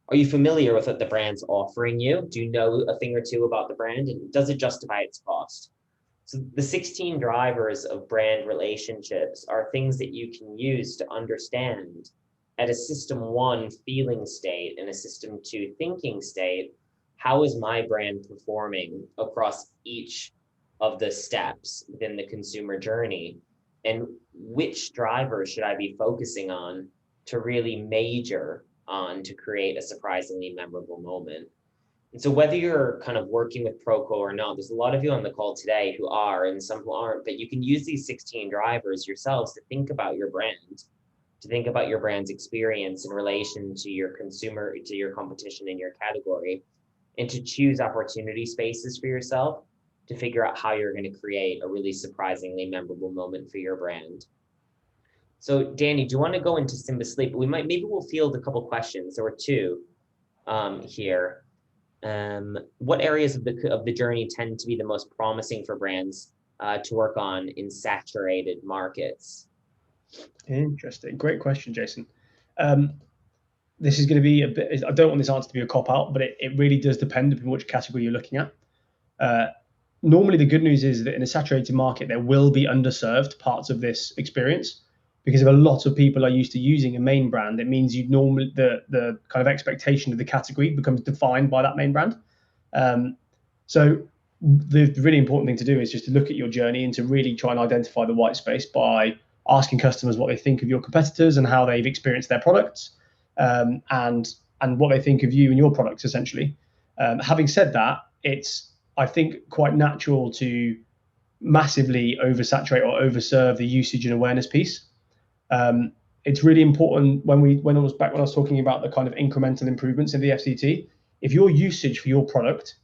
Are you familiar with what the brand's offering you? Do you know a thing or two about the brand? And does it justify its cost? So the 16 drivers of brand relationships are things that you can use to understand at a system 1 feeling state and a system 2 thinking state, how is my brand performing across each of the steps within the consumer journey? And which drivers should I be focusing on to really major on to create a surprisingly memorable moment? And so whether you're kind of working with ProQuo or not, there's a lot of you on the call today who are and some who aren't, but you can use these 16 drivers yourselves to think about your brand, to think about your brand's experience in relation to your consumer, to your competition in your category, and to choose opportunity spaces for yourself to figure out how you're going to create a really surprisingly memorable moment for your brand. So Danny, do you want to go into Simba Sleep? Maybe we'll field a couple questions. There were two here. What areas of the journey tend to be the most promising for brands to work on in saturated markets? Interesting. Great question, Jason. This is going to be a bit, I don't want this answer to be a cop out, but it really does depend on which category you're looking at. Normally, the good news is that in a saturated market, there will be underserved parts of this experience, because if a lot of people are used to using a main brand, it means you normally the kind of expectation of the category becomes defined by that main brand. So the really important thing to do is just to look at your journey and to really try and identify the white space by asking customers what they think of your competitors and how they've experienced their products, and what they think of you and your products, essentially. Having said that, it's, I think, quite natural to massively oversaturate or overserve the usage and awareness piece. It's really important when I was talking about the kind of incremental improvements in the FCT. If your usage for your product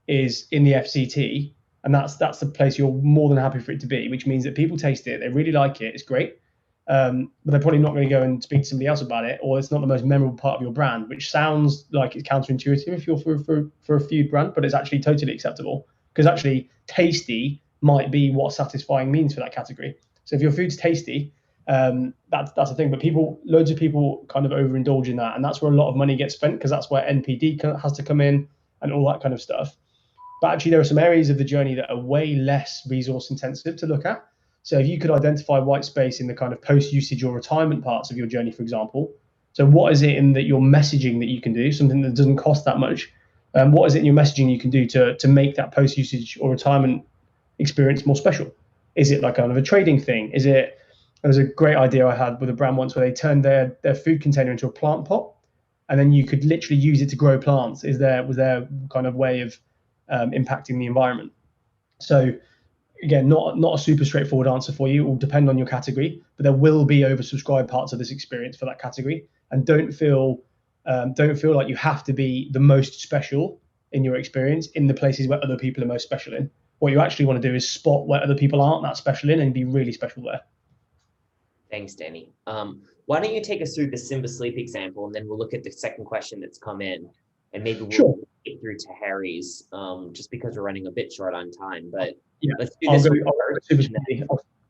is in the FCT, and that's the place you're more than happy for it to be, which means that people taste it, they really like it, it's great, but they're probably not going to go and speak to somebody else about it, or it's not the most memorable part of your brand, which sounds like it's counterintuitive if you're for a food brand, but it's actually totally acceptable, because actually tasty might be what satisfying means for that category. So if your food's tasty, that's a thing. But loads of people kind of overindulge in that, and that's where a lot of money gets spent, because that's where NPD has to come in and all that kind of stuff. But actually, there are some areas of the journey that are way less resource intensive to look at. So if you could identify white space in the kind of post-usage or retirement parts of your journey, for example, so what is it in that your messaging that you can do, something that doesn't cost that much? What is it in your messaging you can do to make that post-usage or retirement experience more special? Is it like kind of a trading thing? There was a great idea I had with a brand once where they turned their food container into a plant pot, and then you could literally use it to grow plants. Was their kind of way of impacting the environment? So again, not a super straightforward answer for you. It will depend on your category, but there will be oversubscribed parts of this experience for that category. And don't feel like you have to be the most special in your experience in the places where other people are most special in. What you actually want to do is spot where other people aren't that special in and be really special there. Thanks, Danny. Why don't you take us through the Simba Sleep example, and then we'll look at the second question that's come in, and maybe we'll get through to Harry's, just because we're running a bit short on time. But yeah, let's do this.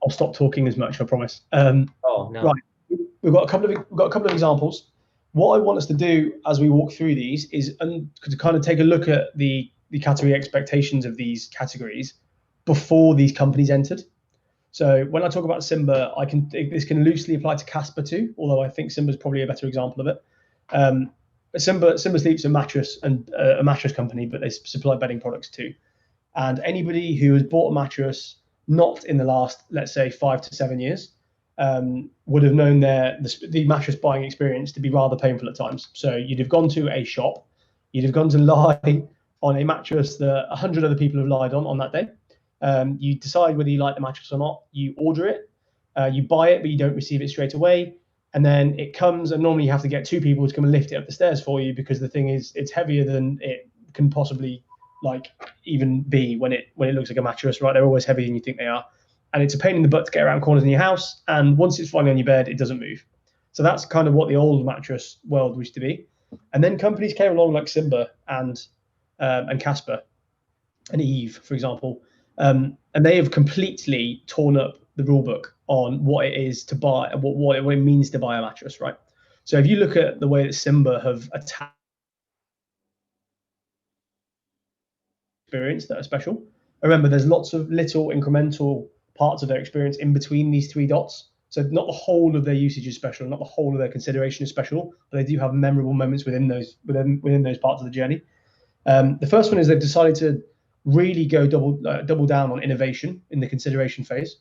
I'll stop talking as much, I promise. Oh no. Right, we've got a couple of examples. What I want us to do as we walk through these is to kind of take a look at the category expectations of these categories before these companies entered. So when I talk about Simba, this can loosely apply to Casper too, although I think Simba is probably a better example of it. Simba Sleep's a mattress company, but they supply bedding products too. And anybody who has bought a mattress not in the last, let's say, 5 to 7 years, would have known the mattress buying experience to be rather painful at times. So you'd have gone to a shop, you'd have gone to lie on a mattress that 100 other people have lied on that day. You decide whether you like the mattress or not. You order it, you buy it, but you don't receive it straight away. And then it comes, and normally you have to get two people to come and lift it up the stairs for you, because the thing is, it's heavier than it can possibly like even be when it looks like a mattress, right? They're always heavier than you think they are. And it's a pain in the butt to get around corners in your house. And once it's finally on your bed, it doesn't move. So that's kind of what the old mattress world used to be. And then companies came along like Simba and Casper and Eve, for example, and they have completely torn up the rule book on what it is to buy, what it means to buy a mattress, right? So if you look at the way that Simba have attacked experience that are special, remember there's lots of little incremental parts of their experience in between these three dots. So not the whole of their usage is special, not the whole of their consideration is special, but they do have memorable moments within those parts of the journey. The first one is they've decided to really go double down on innovation in the consideration phase.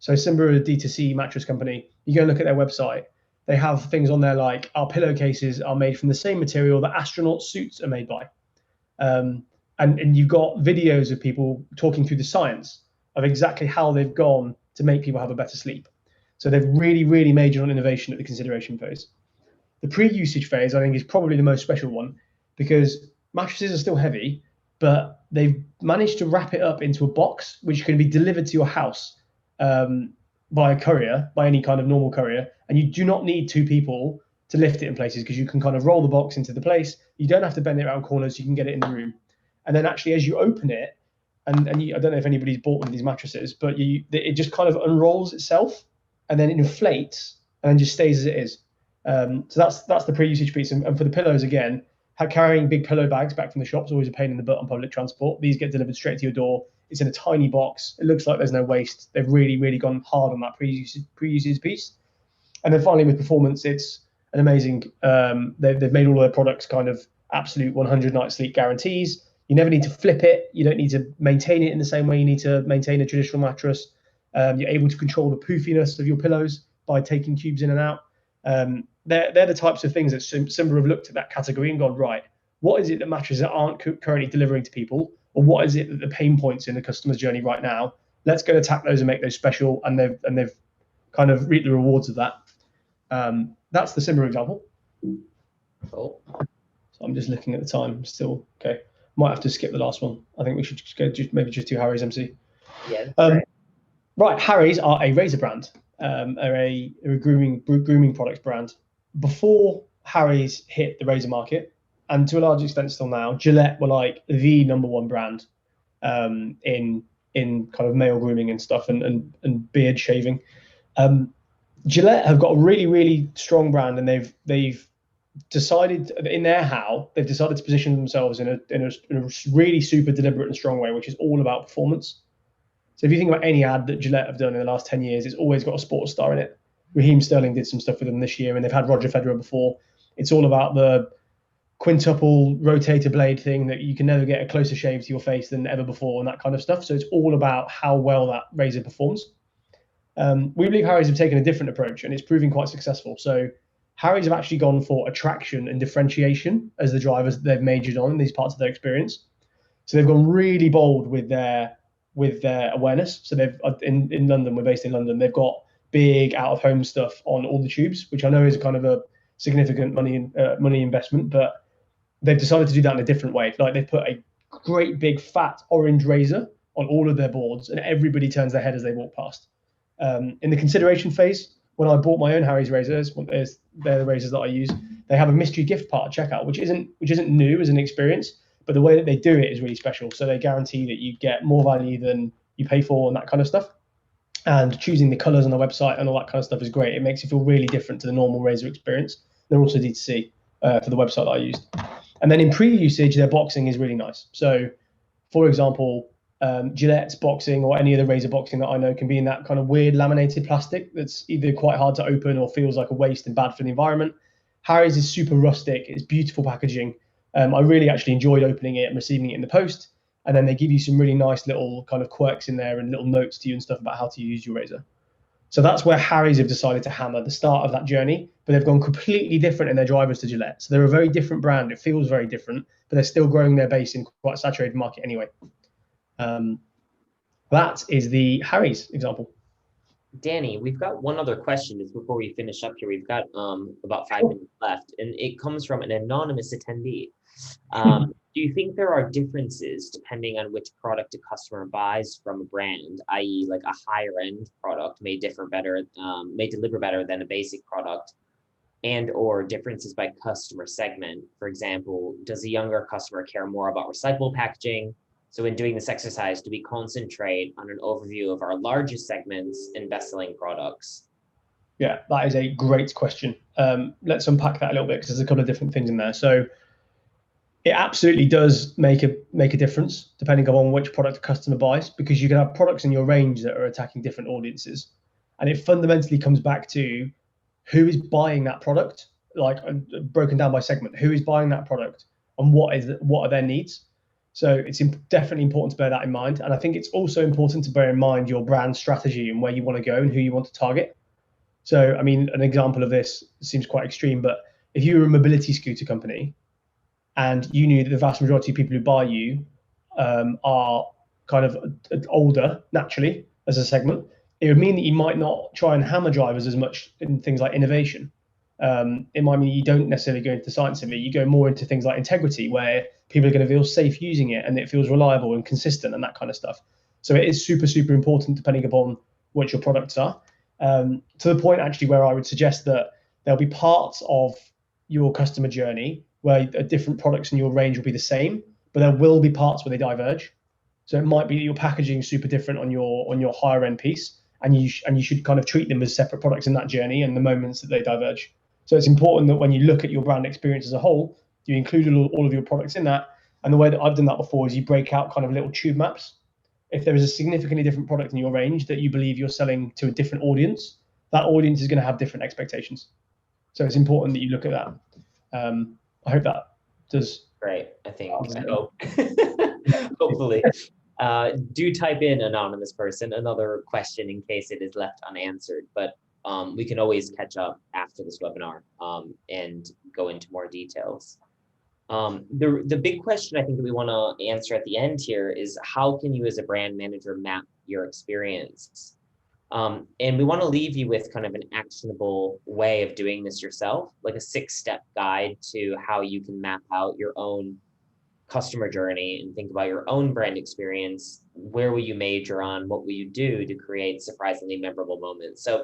So Simba, a D2C mattress company, you go and look at their website. They have things on there like our pillowcases are made from the same material that astronaut suits are made by. And you've got videos of people talking through the science of exactly how they've gone to make people have a better sleep. So they've really, really majored on innovation at the consideration phase. The pre-usage phase, I think, is probably the most special one, because mattresses are still heavy, but they've managed to wrap it up into a box which can be delivered to your house by a courier, by any kind of normal courier, and you do not need two people to lift it in places, because you can kind of roll the box into the place. You don't have to bend it around corners. You can get it in the room. And then actually, as you open it, and I don't know if anybody's bought one of these mattresses, but it just kind of unrolls itself and then inflates and then just stays as it is. So that's the pre-usage piece. And for the pillows, again, carrying big pillow bags back from the shop is always a pain in the butt on public transport. These get delivered straight to your door. It's in a tiny box. It looks like there's no waste. They've really, really gone hard on that pre-usage piece. And then finally, with performance, it's an amazing. They've made all their products kind of absolute 100-night sleep guarantees. You never need to flip it. You don't need to maintain it in the same way you need to maintain a traditional mattress. You're able to control the poofiness of your pillows by taking cubes in and out. They're the types of things that Simba have looked at that category and gone, right, what is it that mattresses aren't currently delivering to people? Or what is it that the pain points in the customer's journey right now? Let's go attack those and make those special. And they've kind of reaped the rewards of that. That's the Simba example. Cool. So I'm just looking at the time still. Okay. Might have to skip the last one. I think we should just go maybe just do Harry's MC. Yeah. Right. Harry's are a razor brand, are a grooming products brand. Before Harry's hit the razor market, and to a large extent still now, Gillette were like the number one brand in kind of male grooming and stuff and beard shaving. Gillette have got a really, really strong brand, and they've decided in their they've decided to position themselves in a really super deliberate and strong way, which is all about performance. So if you think about any ad that Gillette have done in the last 10 years, it's always got a sports star in it. Raheem Sterling did some stuff with them this year, and they've had Roger Federer before. It's all about the quintuple rotator blade thing that you can never get a closer shave to your face than ever before, and that kind of stuff. So it's all about how well that razor performs. We believe Harry's have taken a different approach, and it's proving quite successful. So Harry's have actually gone for attraction and differentiation as the drivers that they've majored on in these parts of their experience. So they've gone really bold with their awareness. So they've in London, we're based in London. They've got big out of home stuff on all the tubes, which I know is kind of a significant money investment, but they've decided to do that in a different way. Like they've put a great big fat orange razor on all of their boards, and everybody turns their head as they walk past. In the consideration phase, when I bought my own Harry's razors, they're the razors that I use. They have a mystery gift part at checkout, which isn't new as an experience, but the way that they do it is really special. So they guarantee that you get more value than you pay for and that kind of stuff. And choosing the colors on the website and all that kind of stuff is great. It makes you feel really different to the normal razor experience. They're also D2C for the website that I used. And then in pre-usage, their boxing is really nice. So, for example, Gillette's boxing or any of the razor boxing that I know can be in that kind of weird laminated plastic that's either quite hard to open or feels like a waste and bad for the environment. Harry's is super rustic. It's beautiful packaging. I really actually enjoyed opening it and receiving it in the post. And then they give you some really nice little kind of quirks in there and little notes to you and stuff about how to use your razor. So that's where Harry's have decided to hammer the start of that journey, but they've gone completely different in their drivers to Gillette. So they're a very different brand. It feels very different, but they're still growing their base in quite a saturated market anyway. That is the Harry's example. Danny, we've got one other question just before we finish up here. We've got about 5 minutes left, and it comes from an anonymous attendee. Do you think there are differences depending on which product a customer buys from a brand, i.e., like a higher end product may deliver better than a basic product, and or differences by customer segment? For example, does a younger customer care more about recyclable packaging? So in doing this exercise, do we concentrate on an overview of our largest segments and best-selling products? Yeah, that is a great question. Let's unpack that a little bit because there's a couple of different things in there. So it absolutely does make a difference depending on which product a customer buys, because you can have products in your range that are attacking different audiences, and it fundamentally comes back to who is buying that product, like broken down by segment. Who is buying that product, and what are their needs? So it's definitely important to bear that in mind, and I think it's also important to bear in mind your brand strategy and where you want to go and who you want to target. So, I mean, an example of this seems quite extreme, but if you were a mobility scooter company and you knew that the vast majority of people who buy you are kind of older naturally as a segment, it would mean that you might not try and hammer drivers as much in things like innovation. It might mean you don't necessarily go into science of it. You go more into things like integrity, where people are going to feel safe using it and it feels reliable and consistent and that kind of stuff. So it is super, super important depending upon what your products are. To the point actually where I would suggest that there'll be parts of your customer journey where different products in your range will be the same, but there will be parts where they diverge. So it might be that your packaging is super different on your higher end piece, and you should kind of treat them as separate products in that journey and the moments that they diverge. So it's important that when you look at your brand experience as a whole, you include all of your products in that. And the way that I've done that before is you break out kind of little tube maps. If there is a significantly different product in your range that you believe you're selling to a different audience, that audience is going to have different expectations. So it's important that you look at that. I hope that does. Great, I hope. Hopefully. Do type in anonymous person another question in case it is left unanswered, but we can always catch up after this webinar and go into more details. The big question I think that we want to answer at the end here is, how can you as a brand manager map your experience? And we want to leave you with kind of an actionable way of doing this yourself, like a 6-step guide to how you can map out your own customer journey and think about your own brand experience. Where will you major on? What will you do to create surprisingly memorable moments? So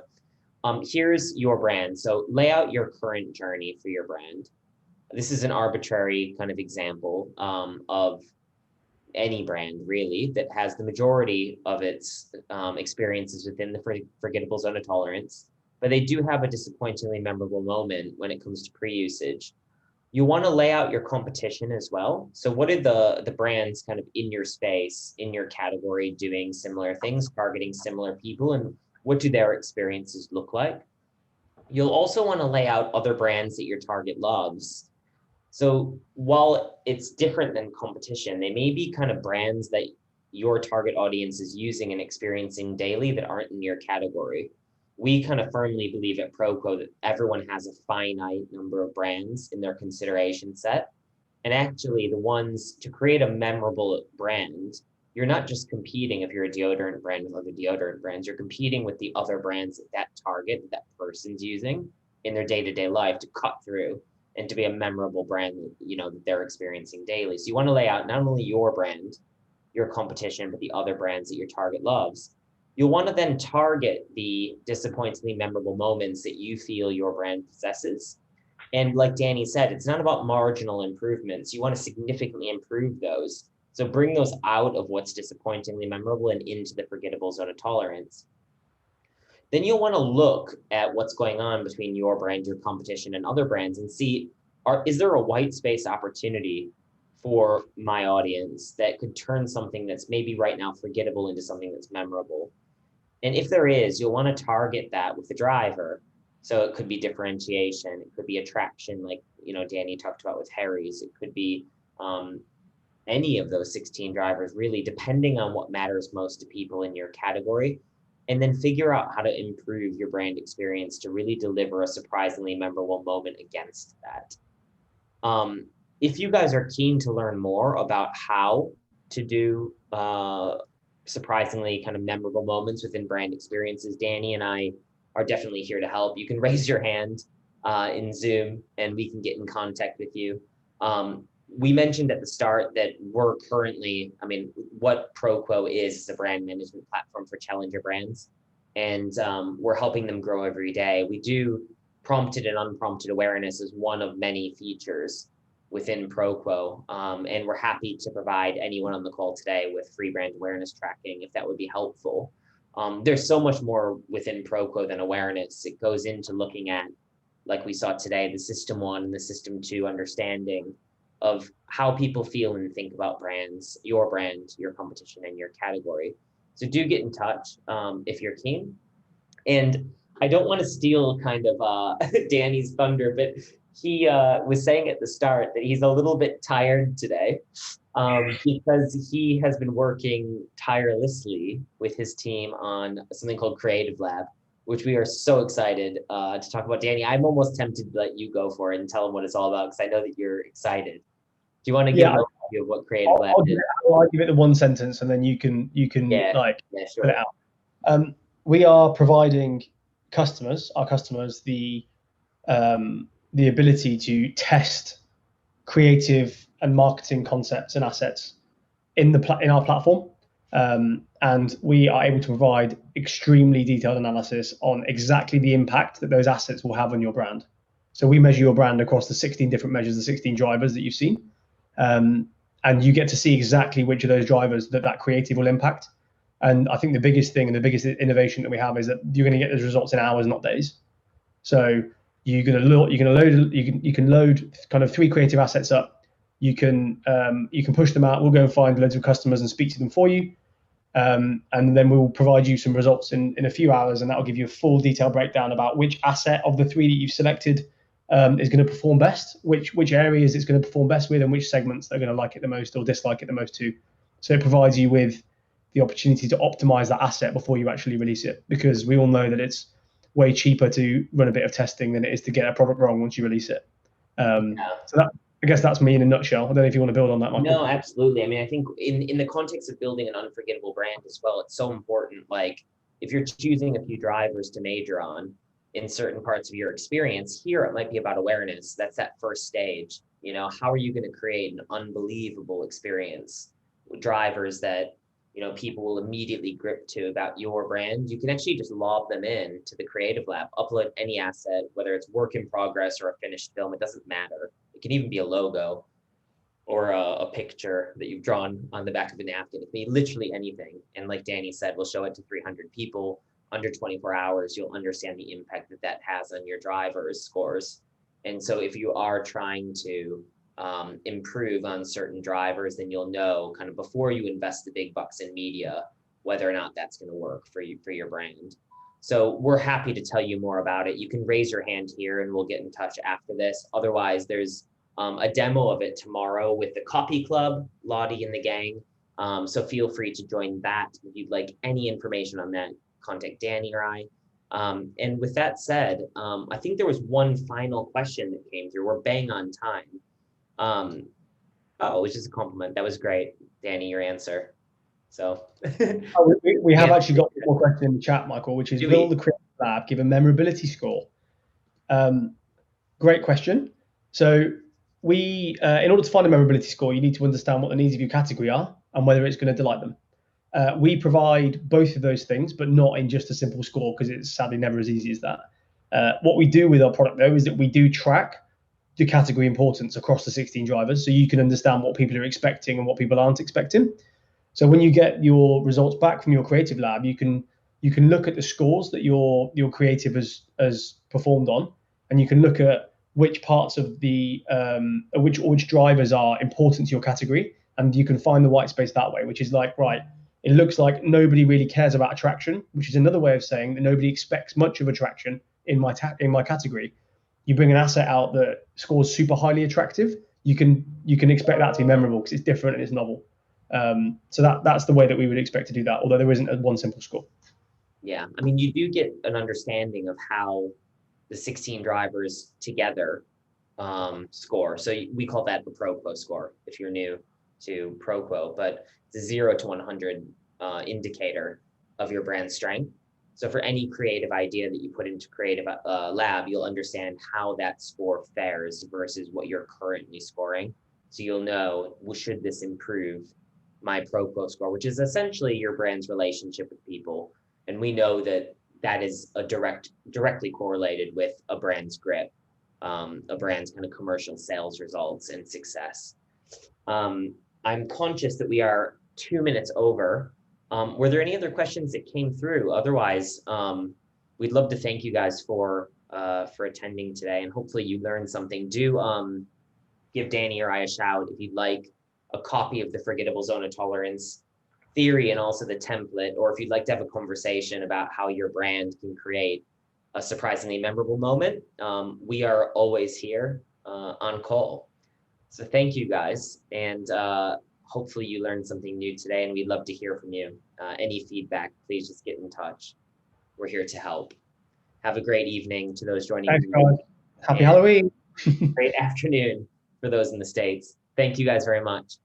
here's your brand. So lay out your current journey for your brand. This is an arbitrary kind of example of any brand really that has the majority of its experiences within the forgettable zone of tolerance, but they do have a disappointingly memorable moment when it comes to pre-usage. You want to lay out your competition as well. So what are the brands kind of in your space, in your category, doing similar things, targeting similar people, and what do their experiences look like? You'll also want to lay out other brands that your target loves. So while it's different than competition, they may be kind of brands that your target audience is using and experiencing daily that aren't in your category. We kind of firmly believe at ProQuo that everyone has a finite number of brands in their consideration set. And actually the ones to create a memorable brand, you're not just competing if you're a deodorant brand with other deodorant brands, you're competing with the other brands that target that person's using in their day-to-day life to cut through and to be a memorable brand that they're experiencing daily. So you want to lay out not only your brand, your competition, but the other brands that your target loves. You'll want to then target the disappointingly memorable moments that you feel your brand possesses. And like Danny said, it's not about marginal improvements. You want to significantly improve those. So bring those out of what's disappointingly memorable and into the forgettable zone of tolerance. Then you'll want to look at what's going on between your brand, your competition, and other brands and see, is there a white space opportunity for my audience that could turn something that's maybe right now forgettable into something that's memorable? And if there is, you'll want to target that with the driver. So it could be differentiation, it could be attraction, like Danny talked about with Harry's. It could be any of those 16 drivers, really, depending on what matters most to people in your category. and then figure out how to improve your brand experience to really deliver a surprisingly memorable moment against that. If you guys are keen to learn more about how to do surprisingly kind of memorable moments within brand experiences, Danny and I are definitely here to help. You can raise your hand in Zoom and we can get in contact with you. We mentioned at the start that we're currently, I mean, what ProQuo is a brand management platform for challenger brands. And we're helping them grow every day. We do prompted and unprompted awareness as one of many features within ProQuo. And we're happy to provide anyone on the call today with free brand awareness tracking if that would be helpful. There's so much more within ProQuo than awareness. It goes into looking at, like we saw today, the system 1 and the system 2 understanding of how people feel and think about brands, your brand, your competition, and your category. So do get in touch if you're keen. And I don't want to steal kind of Danny's thunder, but he was saying at the start that he's a little bit tired today because he has been working tirelessly with his team on something called Creative Lab, which we are so excited to talk about. Danny, I'm almost tempted to let you go for it and tell him what it's all about because I know that you're excited. Do you want to give an overview of what Creative Lab is? I'll give it the one sentence and then you can sure. put it out. We are providing our customers, the ability to test creative and marketing concepts and assets in our platform, and we are able to provide extremely detailed analysis on exactly the impact that those assets will have on your brand. So we measure your brand across the 16 different measures, the 16 drivers that you've seen, and you get to see exactly which of those drivers that creative will impact. And I think the biggest thing and the biggest innovation that we have is that you're going to get those results in hours, not days. So you can load kind of 3 creative assets up. You can push them out. We'll go and find loads of customers and speak to them for you, and then we'll provide you some results in a few hours, and that will give you a full detailed breakdown about which asset of the 3 that you've selected is going to perform best, which areas it's going to perform best with, and which segments they're going to like it the most or dislike it the most too. So it provides you with the opportunity to optimize that asset before you actually release it, because we all know that it's way cheaper to run a bit of testing than it is to get a product wrong once you release it. So I guess that's me in a nutshell. I don't know if you want to build on that, Michael. No, absolutely. I mean, I think in the context of building an unforgettable brand as well, it's so important. Like if you're choosing a few drivers to major on in certain parts of your experience, here it might be about awareness. That's that first stage. You know, how are you going to create an unbelievable experience with drivers that, you know, people will immediately grip to about your brand? You can actually just lob them in to the Creative Lab, upload any asset, whether it's work in progress or a finished film, it doesn't matter. It can even be a logo or a picture that you've drawn on the back of a napkin. It can be literally anything. And like Danny said, we'll show it to 300 people under 24 hours. You'll understand the impact that has on your drivers' scores. And so if you are trying to improve on certain drivers, then you'll know kind of before you invest the big bucks in media, whether or not that's going to work for you, for your brand. So we're happy to tell you more about it. You can raise your hand here and we'll get in touch after this. Otherwise, there's a demo of it tomorrow with the Copy Club, Lottie and the gang. So feel free to join that. If you'd like any information on that, contact Danny or I. And with that said, I think there was one final question that came through. We're bang on time. Which is a compliment. That was great, Danny, your answer. So we have actually got one more question in the chat, Michael, which is, will the Creative Lab give a memorability score? Great question. So we, in order to find a memorability score, you need to understand what the needs of your category are and whether it's going to delight them. We provide both of those things, but not in just a simple score, because it's sadly never as easy as that. What we do with our product, though, is that we do track the category importance across the 16 drivers, so you can understand what people are expecting and what people aren't expecting. So when you get your results back from your Creative Lab, you can look at the scores that your creative has performed on, and you can look at which parts of the which drivers are important to your category, and you can find the white space that way, which is like, right, it looks like nobody really cares about attraction, which is another way of saying that nobody expects much of attraction in my category. You bring an asset out that scores super highly attractive, you can expect that to be memorable because it's different and it's novel. So that's the way that we would expect to do that, although there isn't one simple score. Yeah, I mean, you do get an understanding of how the 16 drivers together score. So we call that the ProQuo score if you're new to ProQuo, but it's a 0 to 100 indicator of your brand strength. So for any creative idea that you put into Creative Lab, you'll understand how that score fares versus what you're currently scoring. So you'll know, well, should this improve my ProQuo score, which is essentially your brand's relationship with people. And we know that that is directly correlated with a brand's grip, a brand's kind of commercial sales results and success. I'm conscious that we are 2 minutes over. Were there any other questions that came through? Otherwise, we'd love to thank you guys for attending today, and hopefully you learned something. Do give Danny or I a shout if you'd like a copy of the Forgettable Zone of Tolerance theory and also the template, or if you'd like to have a conversation about how your brand can create a surprisingly memorable moment. We are always here on call. So thank you guys, and hopefully you learned something new today, and we'd love to hear from you. Any feedback, please just get in touch. We're here to help. Have a great evening to those joining. Thanks, guys. Happy Halloween. Great afternoon for those in the States. Thank you guys very much.